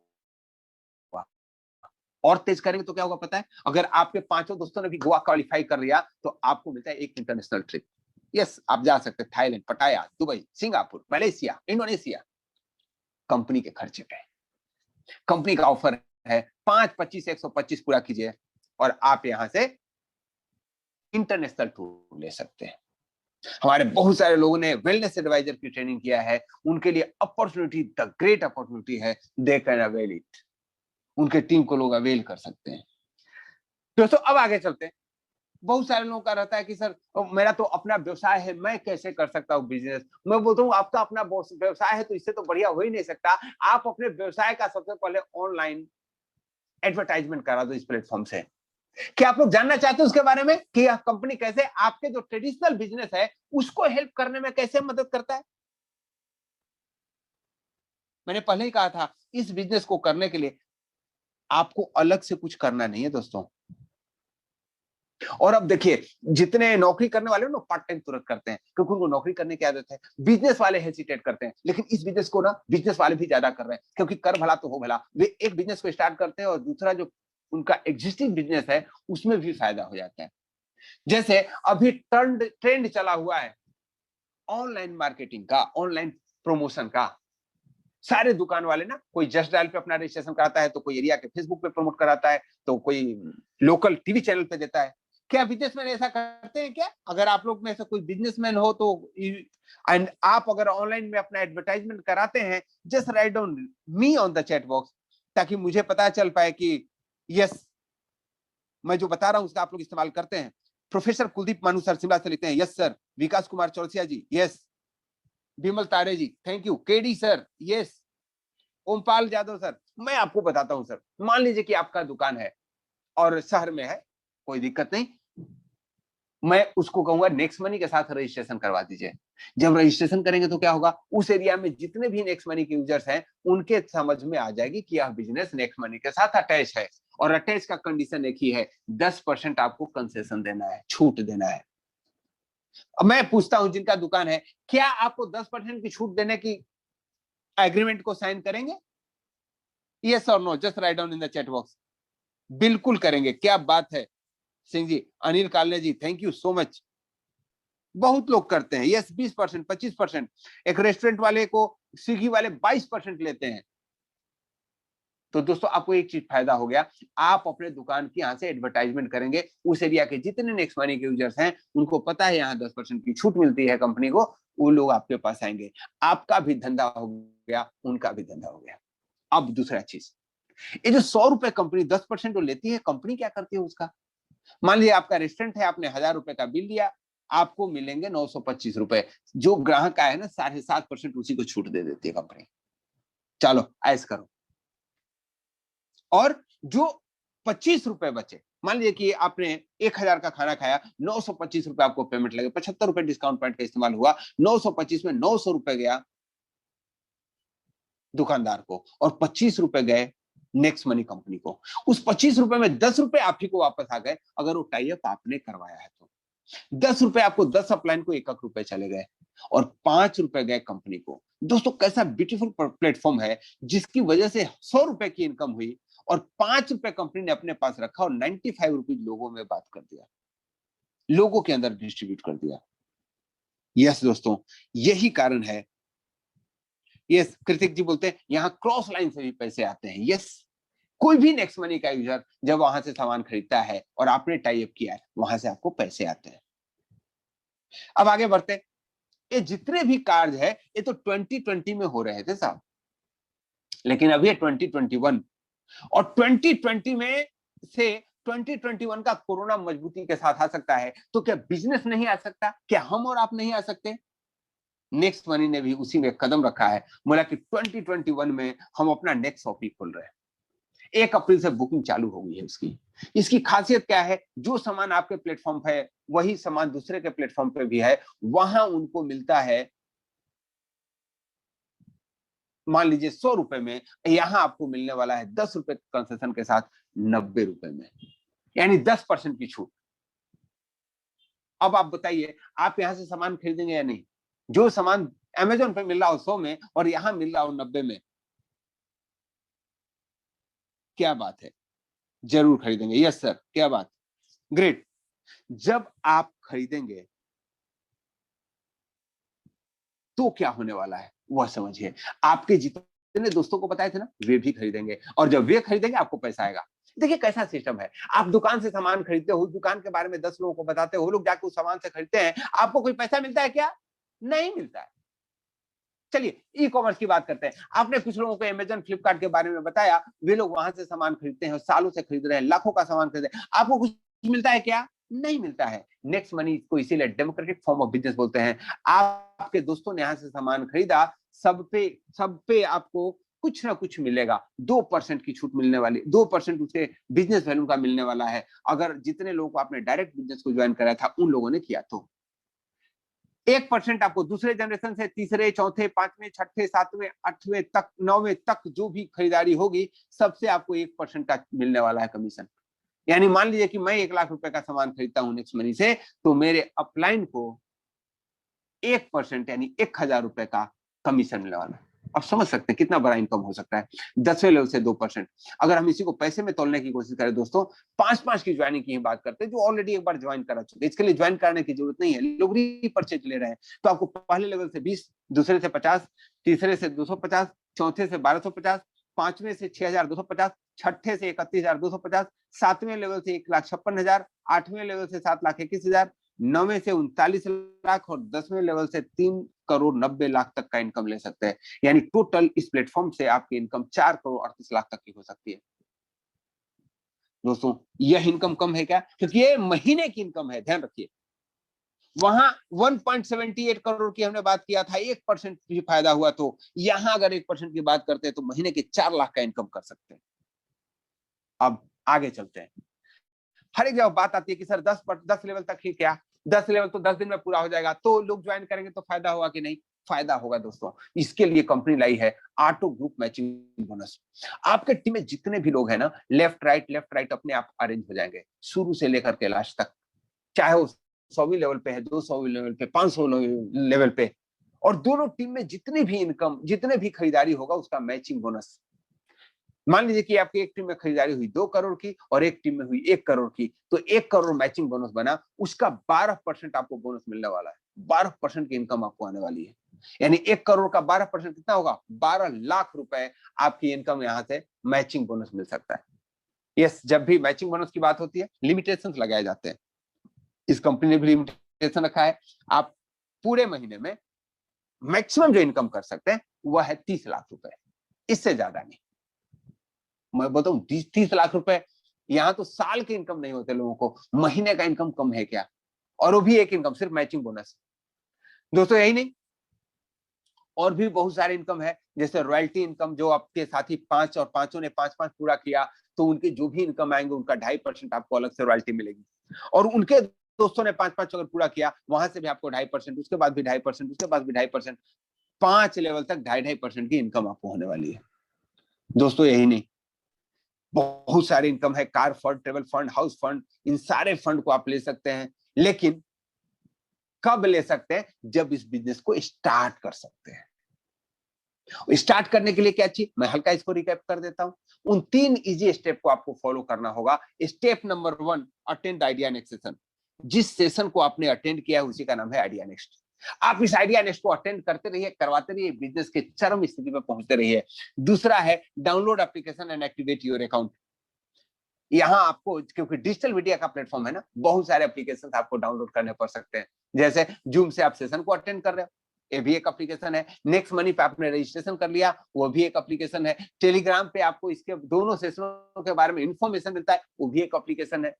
और तेज करेंगे तो क्या होगा पता है? अगर आपके 5 दोस्तों ने भी गोवा क्वालिफाई कर लिया तो आपको मिलता है 1 इंटरनेशनल ट्रिप। यस, आप जा सकते हैं थाईलैंड, पटाया, Dubai, Singapore, Malaysia, Indonesia, company के खर्चे पे। कंपनी का ऑफर है 5, 25, 125 पूरा कीजिए और आप यहां से इंटरनेशनल टूर ले सकते हैं। हमारे बहुत सारे लोगों ने वेलनेस एडवाइजर की ट्रेनिंग किया है, उनके लिए अपॉर्चुनिटी, द ग्रेट अपॉर्चुनिटी है, दे कैन अवेल इट। उनके टीम को लोग अवेल कर सकते हैं। दोस्तों अब आगे चलते हैं। बहुत सारे लोगों का रहता है कि सर मेरा तो अपना व्यवसाय है, मैं कैसे कर सकता हूँ बिजनेस। मैं बोलता हूँ आपका अपना व्यवसाय है तो इससे तो बढ़िया हो ही नहीं सकता। आप अपने व्यवसाय का सबसे पहले ऑनलाइन एडवर्टाइजमेंट करा दो इस प्लेटफॉर्म से। क्या आप लोग जानना चाहते हैं उसके बारे में कि यह कंपनी कैसे आपके जो ट्रेडिशनल बिजनेस है उसको हेल्प करने में कैसे मदद करता है? मैंने पहले ही कहा था, इस बिजनेस को करने के लिए आपको अलग से कुछ करना नहीं है दोस्तों। और अब देखिए, जितने नौकरी करने वाले ना पार्ट टाइम तुरंत करते हैं क्योंकि उनको नौकरी करने की आदत है। बिजनेस वाले हेसिटेट करते हैं, लेकिन इस बिजनेस को ना बिजनेस वाले भी ज्यादा कर रहे हैं क्योंकि कर भला तो हो भला। वे एक बिजनेस को स्टार्ट करते हैं और दूसरा जो उनका एग्जिस्टिंग बिजनेस है उसमें भी फायदा हो जाता है। जैसे अभी ट्रेंड चला हुआ है ऑनलाइन मार्केटिंग का, ऑनलाइन प्रमोशन का। सारे दुकान वाले ना, कोई जस्ट डायल पे अपना रजिस्ट्रेशन कराता है, तो कोई एरिया के फेसबुक पे प्रमोट कराता है, तो कोई लोकल टीवी चैनल पे देता है। क्या बिजनेसमैन ऐसा करते हैं क्या? अगर आप लोग में से कोई बिजनेसमैन हो तो एंड आप अगर ऑनलाइन में अपना एडवर्टाइजमेंट कराते हैं, just write down me on the chat box, ताकि मुझे पता चल पाए कि यस, मैं जो बता रहा हूं उसका आप लोग इस्तेमाल करते हैं। प्रोफेसर कुलदीप मानू सर शिमला से लिखते हैं yes sir. Vikas Kumar Chaurasia ji yes. Vimal Tare ji thank you. KD sir yes. Ompal Yadav sir. मैं आपको बताता हूं सर, मान लीजिए कि आपका दुकान है और शहर में है, कोई दिक्कत नहीं, मैं उसको कहूंगा नेक्स्ट मनी के साथ रजिस्ट्रेशन करवा दीजिए। जब रजिस्ट्रेशन करेंगे तो क्या होगा, उस एरिया में जितने भी नेक्स्ट मनी के यूजर्स हैं उनके समझ में आ जाएगी कि यह बिजनेस नेक्स्ट मनी के साथ अटैच है। और अटैच का कंडीशन एक ही है, 10% आपको कंसेशन देना है, छूट देना है। अब मैं पूछता हूं जिनका दुकान है, क्या आपको 10% की छूट देने की एग्रीमेंट को साइन करेंगे? यस और no, just write down in the chat box. बिल्कुल करेंगे, क्या बात है Singh ji. Anil Kalne ji thank you so much. बहुत लोग करते हैं यस। 20%, 25%। एक रेस्टोरेंट वाले को स्विगी वाले 22% लेते हैं। तो दोस्तों आपको एक चीज फायदा हो गया, आप अपने दुकान की यहां से एडवर्टाइजमेंट करेंगे, उस एरिया के जितने नेक्स्ट मनी के यूजर्स हैं उनको पता है यहाँ 10% की छूट मिलती है कंपनी को, वो लोग आपके पास आएंगे। आपका भी धंधा हो गया, उनका भी धंधा हो गया। अब दूसरा चीज, ये जो 100 रुपए कंपनी 10% लेती है, कंपनी क्या करती है उसका? मान लीजिए आपका रेस्टोरेंट है, आपने 1000 रुपए का बिल दिया, आपको मिलेंगे 925 रुपए। जो ग्राहक आए ना 7.5% उसी को छूट दे देती है कंपनी। चलो ऐस करो। और जो 25 रुपए बचे, मान लीजिए कि आपने 1000 का खाना खाया, 925 रुपए आपको पेमेंट लगे, 75 रुपए डिस्काउंट पॉइंट का इस्तेमाल हुआ, 925 में 900 रुपए गया दुकानदार को और 25 रुपए गए नेक्स्ट मनी कंपनी को। उस 25 रुपए में 10 रुपए आप ही को वापस आ गए अगर वो टाई अप आपने करवाया है तो। 10 रुपए आपको 10 अपलाइन को 1 रुपए चले गए और 5 रुपए गए कंपनी को। दोस्तों कैसा ब्यूटीफुल प्लेटफॉर्म है जिसकी वजह से 100 रुपए की इनकम हुई और 5 रुपए कंपनी ने अपने पास रखा और 95 रुपीज लोगों में बात कर दिया, लोगों के अंदर डिस्ट्रीब्यूट कर दिया। यस दोस्तों, यही कारण है। यस, कृतिक जी बोलते हैं यहां क्रॉस लाइन से भी पैसे आते हैं। यस, कोई भी नेक्स्ट मनी का यूजर जब वहां से सामान खरीदता है और आपने टाई अप किया है, वहां से आपको पैसे आते हैं। अब आगे बढ़ते हैं। ये जितने भी कार्य है ये तो 2020 में हो रहे थे साहब, लेकिन अभी 2021 और 2020 में से 2021 का कोरोना मजबूती के साथ आ सकता है, तो क्या बिजनेस नहीं आ सकता? क्या हम और आप नहीं आ सकते? नेक्स्ट मनी ने भी उसी में कदम रखा है, बोला कि 2021 में हम अपना नेक्स्ट शॉपिंग खोल रहे हैं। 1 अप्रैल से बुकिंग चालू हो गई है उसकी। इसकी खासियत क्या है, जो सामान आपके प्लेटफॉर्म पे है वही सामान दूसरे के प्लेटफॉर्म पे भी है, वहां उनको मिलता है मान लीजिए 100 रुपए में, यहां आपको मिलने वाला है 10 रुपए कंसेशन के साथ 90 रुपए में, यानी 10% की छूट। अब आप बताइए आप यहां से सामान खरीदेंगे या नहीं? जो सामान अमेजोन पे मिल रहा हो 100 में और यहां मिल रहा हो 90 में, क्या बात है, जरूर खरीदेंगे। यस सर, क्या बात, ग्रेट। जब आप खरीदेंगे तो क्या होने वाला है वह समझिए। आपके जितने जितने दोस्तों को बताए थे ना, वे भी खरीदेंगे, और जब वे खरीदेंगे आपको पैसा आएगा। देखिए कैसा सिस्टम है, आप दुकान से सामान खरीदते हो, दुकान के बारे में 10 लोगों को बताते हो, लोग जाके उस सामान से खरीदते हैं, आपको कोई पैसा मिलता है क्या? नहीं मिलता है। चलिए ई कॉमर्स की बात करते हैं। आपने कुछ लोगों को अमेजन फ्लिपकार्ट के बारे में बताया, वे लोग वहां से सामान खरीदते हैं, सालों से खरीद रहे हैं, लाखों का सामान खरीद रहे हैं, आपको कुछ मिलता है क्या? नहीं मिलता है। नेक्स्ट मनी को इसीलिए डेमोक्रेटिक फॉर्म ऑफ बिजनेस बोलते हैं। आपके दोस्तों ने यहां से सामान खरीदा, सब पे आपको कुछ ना कुछ मिलेगा, 2% की छूट मिलने वाली, 2% उसके बिजनेस वैल्यू का मिलने वाला है, अगर जितने लोगों को आपने डायरेक्ट बिजनेस को ज्वाइन कराया था उन लोगों ने किया तो। 1% आपको दूसरे जनरेशन से, तीसरे, चौथे, पांचवें, छठे, सातवें, आठवें तक, 9वें तक जो भी खरीदारी होगी, सबसे आपको 1% का मिलने वाला है कमीशन। यानी मान लीजिए कि मैं 1 लाख रुपए का सामान खरीदता हूं नेक्स्ट मनी से, तो मेरे अपलाइन को 1% यानी 1000 रुपए का कमीशन मिलने वाला है। आप समझ सकते हैं कितना बड़ा इनकम हो सकता है 10वें लेवल से 2%। अगर हम इसी को पैसे में तोलने की कोशिश करें दोस्तों, 5-5 की ज्वाइनिंग की बात करते हैं, जो ऑलरेडी एक बार ज्वाइन करा चुके, इसके लिए ज्वाइन करने की जरूरत नहीं है, लोग रीपरचेज ले रहे हैं, तो आपको पहले लेवल से 20, दूसरे से 50, तीसरे से 250, चौथे से 1250, पांचवें से 6250, छठे से 31250, सातवें लेवल से 1,56,000, आठवें लेवल से 7,21,000, 9वें से 39 लाख, और 10वें लेवल से 3,90,00,000 तक का इनकम ले सकते हैं। यानी टोटल इस प्लेटफॉर्म से आपकी इनकम 4,38,00,000 तक की हो सकती है। दोस्तों यह इनकम कम है क्या? क्योंकि ये महीने की इनकम है, ध्यान रखिए। वहां 1.78 करोड़ की हमने बात किया था, 1% भी फायदा हुआ, तो यहां अगर 1% की बात करते हैं तो महीने के 4 लाख का इनकम कर सकते हैं। अब आगे चलते हैं। हर एक जगह बात आती है कि सर 10 लेवल तक ही क्या, 10 लेवल तो 10 दिन में पूरा हो जाएगा, तो लोग ज्वाइन करेंगे तो फायदा होगा कि नहीं? फायदा होगा दोस्तों। इसके लिए कंपनी लाई है ऑटो ग्रुप मैचिंग बोनस। आपके टीम में जितने भी लोग हैं ना, लेफ्ट राइट अपने आप अरेंज हो जाएंगे, शुरू से लेकर के लास्ट तक, चाहे वो 100वीं लेवल पे है, 200वीं लेवल पे, 500 लेवल पे, और दोनों टीम में जितनी भी इनकम, जितने भी खरीदारी होगा उसका मैचिंग बोनस। मान लीजिए कि आपकी एक टीम में खरीदारी हुई 2 करोड़ की और एक टीम में हुई 1 करोड़ की, तो 1 करोड़ मैचिंग बोनस बना, उसका 12% आपको बोनस मिलने वाला है। 12% की इनकम आपको आने वाली है। यानी 1 करोड़ का 12% कितना होगा? 12 लाख रुपए आपकी इनकम यहां से मैचिंग बोनस मिल सकता है। यस, जब भी मैचिंग बोनस की बात होती है लिमिटेशन लगाए जाते हैं, इस कंपनी ने भी लिमिटेशन रखा है। आप पूरे महीने में मैक्सिमम जो इनकम कर सकते हैं वह है 30 लाख रुपए, इससे ज्यादा नहीं। मैं बताऊं 30 लाख रुपए, यहां तो साल के इनकम नहीं होते लोगों को, महीने का इनकम कम है क्या? और वो भी एक इनकम, सिर्फ मैचिंग बोनस। दोस्तों यही नहीं, और भी बहुत सारे इनकम है, जैसे रॉयल्टी इनकम, जो आपके साथी 5 और पांचों ने 5-5 पूरा किया, तो उनके जो भी इनकम आएंगे उनका 2.5% आपको अलग से रॉयल्टी मिलेगी, और उनके दोस्तों ने 5-5 अगर पूरा किया, वहां से भी आपको 2.5%, उसके बाद भी 2.5%, उसके बाद भी 2.5%, 5 लेवल तक 2.5% की इनकम आपको होने वाली है। दोस्तों यही नहीं, बहुत सारे इनकम है, car fund, travel fund, house fund, इन सारे फंड को आप ले सकते हैं, लेकिन कब ले सकते हैं? जब इस बिजनेस को स्टार्ट कर सकते हैं। स्टार्ट करने के लिए क्या चाहिए, मैं हल्का इसको रिकैप कर देता हूं। उन 3 इजी स्टेप को आपको फॉलो करना होगा। Step number 1, attend idea next session. जिस सेशन को आपने अटेंड किया है उसी का नाम है आइडिया नेक्स्ट। आप इस आइडिया नेक्स्ट को अटेंड करते रहिए, करवाते रहिए, बिजनेस के चरम स्थिति पर पहुंचते रहिए। दूसरा है download application and activate your account. यहाँ आपको, क्योंकि डिजिटल मीडिया का प्लेटफॉर्म है ना, बहुत सारे एप्लीकेशन आपको डाउनलोड करने पड़ सकते हैं। जैसे जूम से आप सेशन को अटेंड कर रहे हो, ये भी एक एप्लीकेशन है। नेक्स्ट मनी पे आपने रजिस्ट्रेशन कर लिया, वो भी एक एप्लीकेशन है। टेलीग्राम पे आपको इसके दोनों सेशनों के बारे में इंफॉर्मेशन मिलता है, वो भी एक एप्लीकेशन है।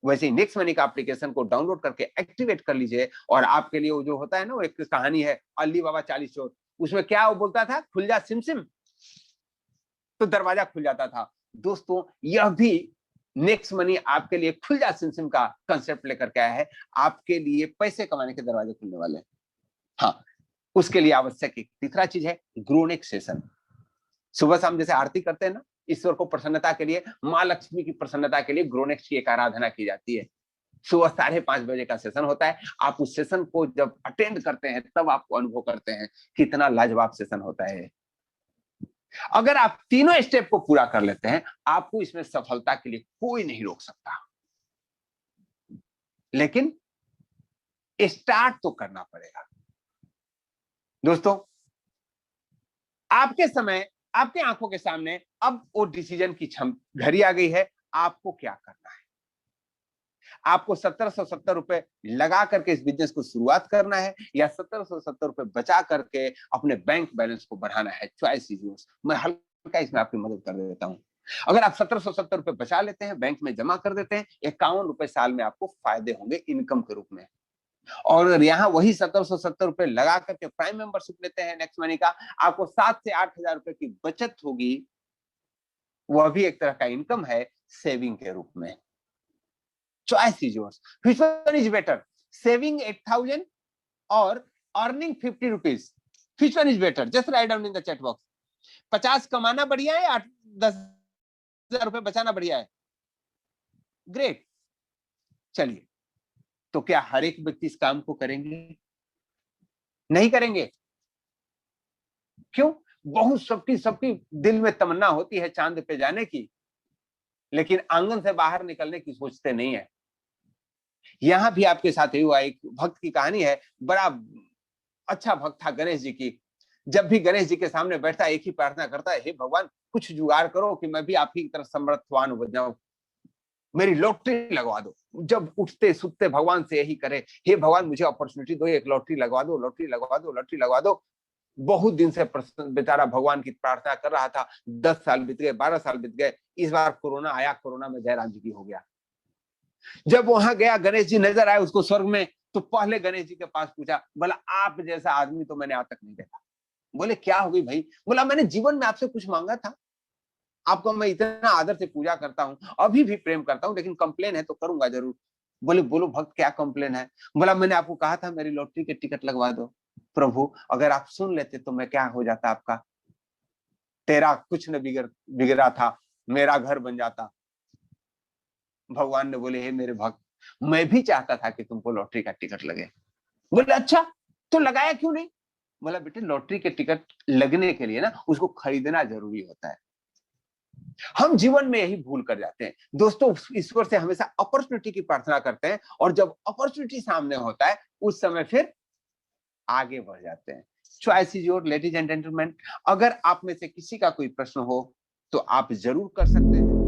वैसे ही नेक्स्ट मनी का एप्लीकेशन को डाउनलोड करके एक्टिवेट कर लीजिए, और आपके लिए वो जो होता है ना, वो एक कहानी है अली बाबा 40 चोर, उसमें क्या वो बोलता था, खुल जा सिमसिम, तो दरवाजा खुल जाता था। दोस्तों यह भी नेक्स्ट मनी आपके लिए खुल जा सिमसिम का कंसेप्ट लेकर के आया है, आपके लिए पैसे कमाने के दरवाजे खुलने वाले हैं। हाँ, उसके लिए आवश्यक एक तीसरा चीज है ग्रोनेक्स सेशन। सुबह शाम जैसे आरती करते हैं ना, ईश्वर को प्रसन्नता के लिए, माँ लक्ष्मी की प्रसन्नता के लिए ग्रोनेक्स की एक आराधना की जाती है। सुबह 5:30 बजे का सेशन होता है। आप उस सेशन को जब अटेंड करते हैं तब आपको अनुभव करते हैं कितना लाजवाब सेशन होता है। अगर आप तीनों स्टेप को पूरा कर लेते हैं, आपको इसमें सफलता के लिए कोई नहीं रोक सकता, लेकिन स्टार्ट तो करना पड़ेगा। दोस्तों आपके समय, आपके आंखों के सामने अब वो डिसीजन की घड़ी आ गई है। आपको क्या करना है? आपको 1770 रुपए लगा करके इस बिजनेस को शुरुआत करना है या 1770 रुपए बचा करके अपने बैंक बैलेंस को बढ़ाना है? Choice is yours. मैं हल्का इसमें आपकी मदद कर देता हूं। अगर आप 1770 रुपए बचा लेते हैं, बैंक में जमा कर देते हैं, 51 रुपए साल में आपको फायदे होंगे इनकम के रूप में। और यहाँ वही 1770 रुपए लगा करके प्राइम मेंबरशिप लेते हैं नेक्स्ट मनी का, आपको 7 से 8 हजार रुपए की बचत होगी। वह भी एक तरह का इनकम है सेविंग के रूप में। Choice is yours. Which one is better, saving 8000 और earning 50 rupees? Which one is better? Just write down in the chat box. 50 कमाना बढ़िया है या 10,000 रुपए बचाना बढ़िया है? ग्रेट। चलिए, तो क्या हर एक व्यक्ति इस काम को करेंगे? नहीं करेंगे। क्यों? बहुत सबकी दिल में तमन्ना होती है चांद पे जाने की, लेकिन आंगन से बाहर निकलने की सोचते नहीं है। यहां भी आपके साथ हुआ, एक भक्त की कहानी है। बड़ा अच्छा भक्त था गणेश जी की। जब भी गणेश जी के सामने बैठता एक ही प्रार्थना करता है, हे भगवान कुछ जुगाड़ करो कि मैं भी आप ही की तरह समर्थवान हो जाऊं, मेरी लॉटरी लगवा दो। जब उठते सुतते भगवान से यही करे, हे भगवान मुझे अपॉर्चुनिटी दो, एक लॉटरी लगवा दो, लॉटरी लगवा दो, लॉटरी लगवा दो। बहुत दिन से बेचारा भगवान की प्रार्थना कर रहा था। 10 साल बीत गए, 12 साल बीत गए। इस बार कोरोना आया, कोरोना में जयराम जी की हो गया। जब वहां गया, गणेश जी नजर आए उसको स्वर्ग में, तो पहले गणेश जी के पास पूछा, बोला आप जैसा आदमी तो मैंने आज तक नहीं देखा। बोले क्या हो गई भाई? बोला मैंने जीवन में आपसे कुछ मांगा था, आपको मैं इतना आदर से पूजा करता हूँ, अभी भी प्रेम करता हूँ, लेकिन कंप्लेन है तो करूंगा जरूर। बोले बोलो भक्त क्या कंप्लेन है? बोला मैंने आपको कहा था मेरी लॉटरी के टिकट लगवा दो। प्रभु अगर आप सुन लेते तो मैं क्या हो जाता आपका? तेरा कुछ न बिगड़ा था, मेरा घर बन जाता। भगवान ने बोले हे मेरे भक्त, मैं भी चाहता था कि तुमको लॉटरी का टिकट लगे। बोले अच्छा तो लगाया क्यों नहीं? बोला बेटे लॉटरी के टिकट लगने के लिए ना उसको खरीदना जरूरी होता है। हम जीवन में यही भूल कर जाते हैं दोस्तों। ईश्वर से हमेशा अपॉर्चुनिटी की प्रार्थना करते हैं, और जब अपॉर्चुनिटी सामने होता है उस समय फिर आगे बढ़ जाते हैं। Choice is your ladies and gentleman. अगर आप में से किसी का कोई प्रश्न हो तो आप जरूर कर सकते हैं।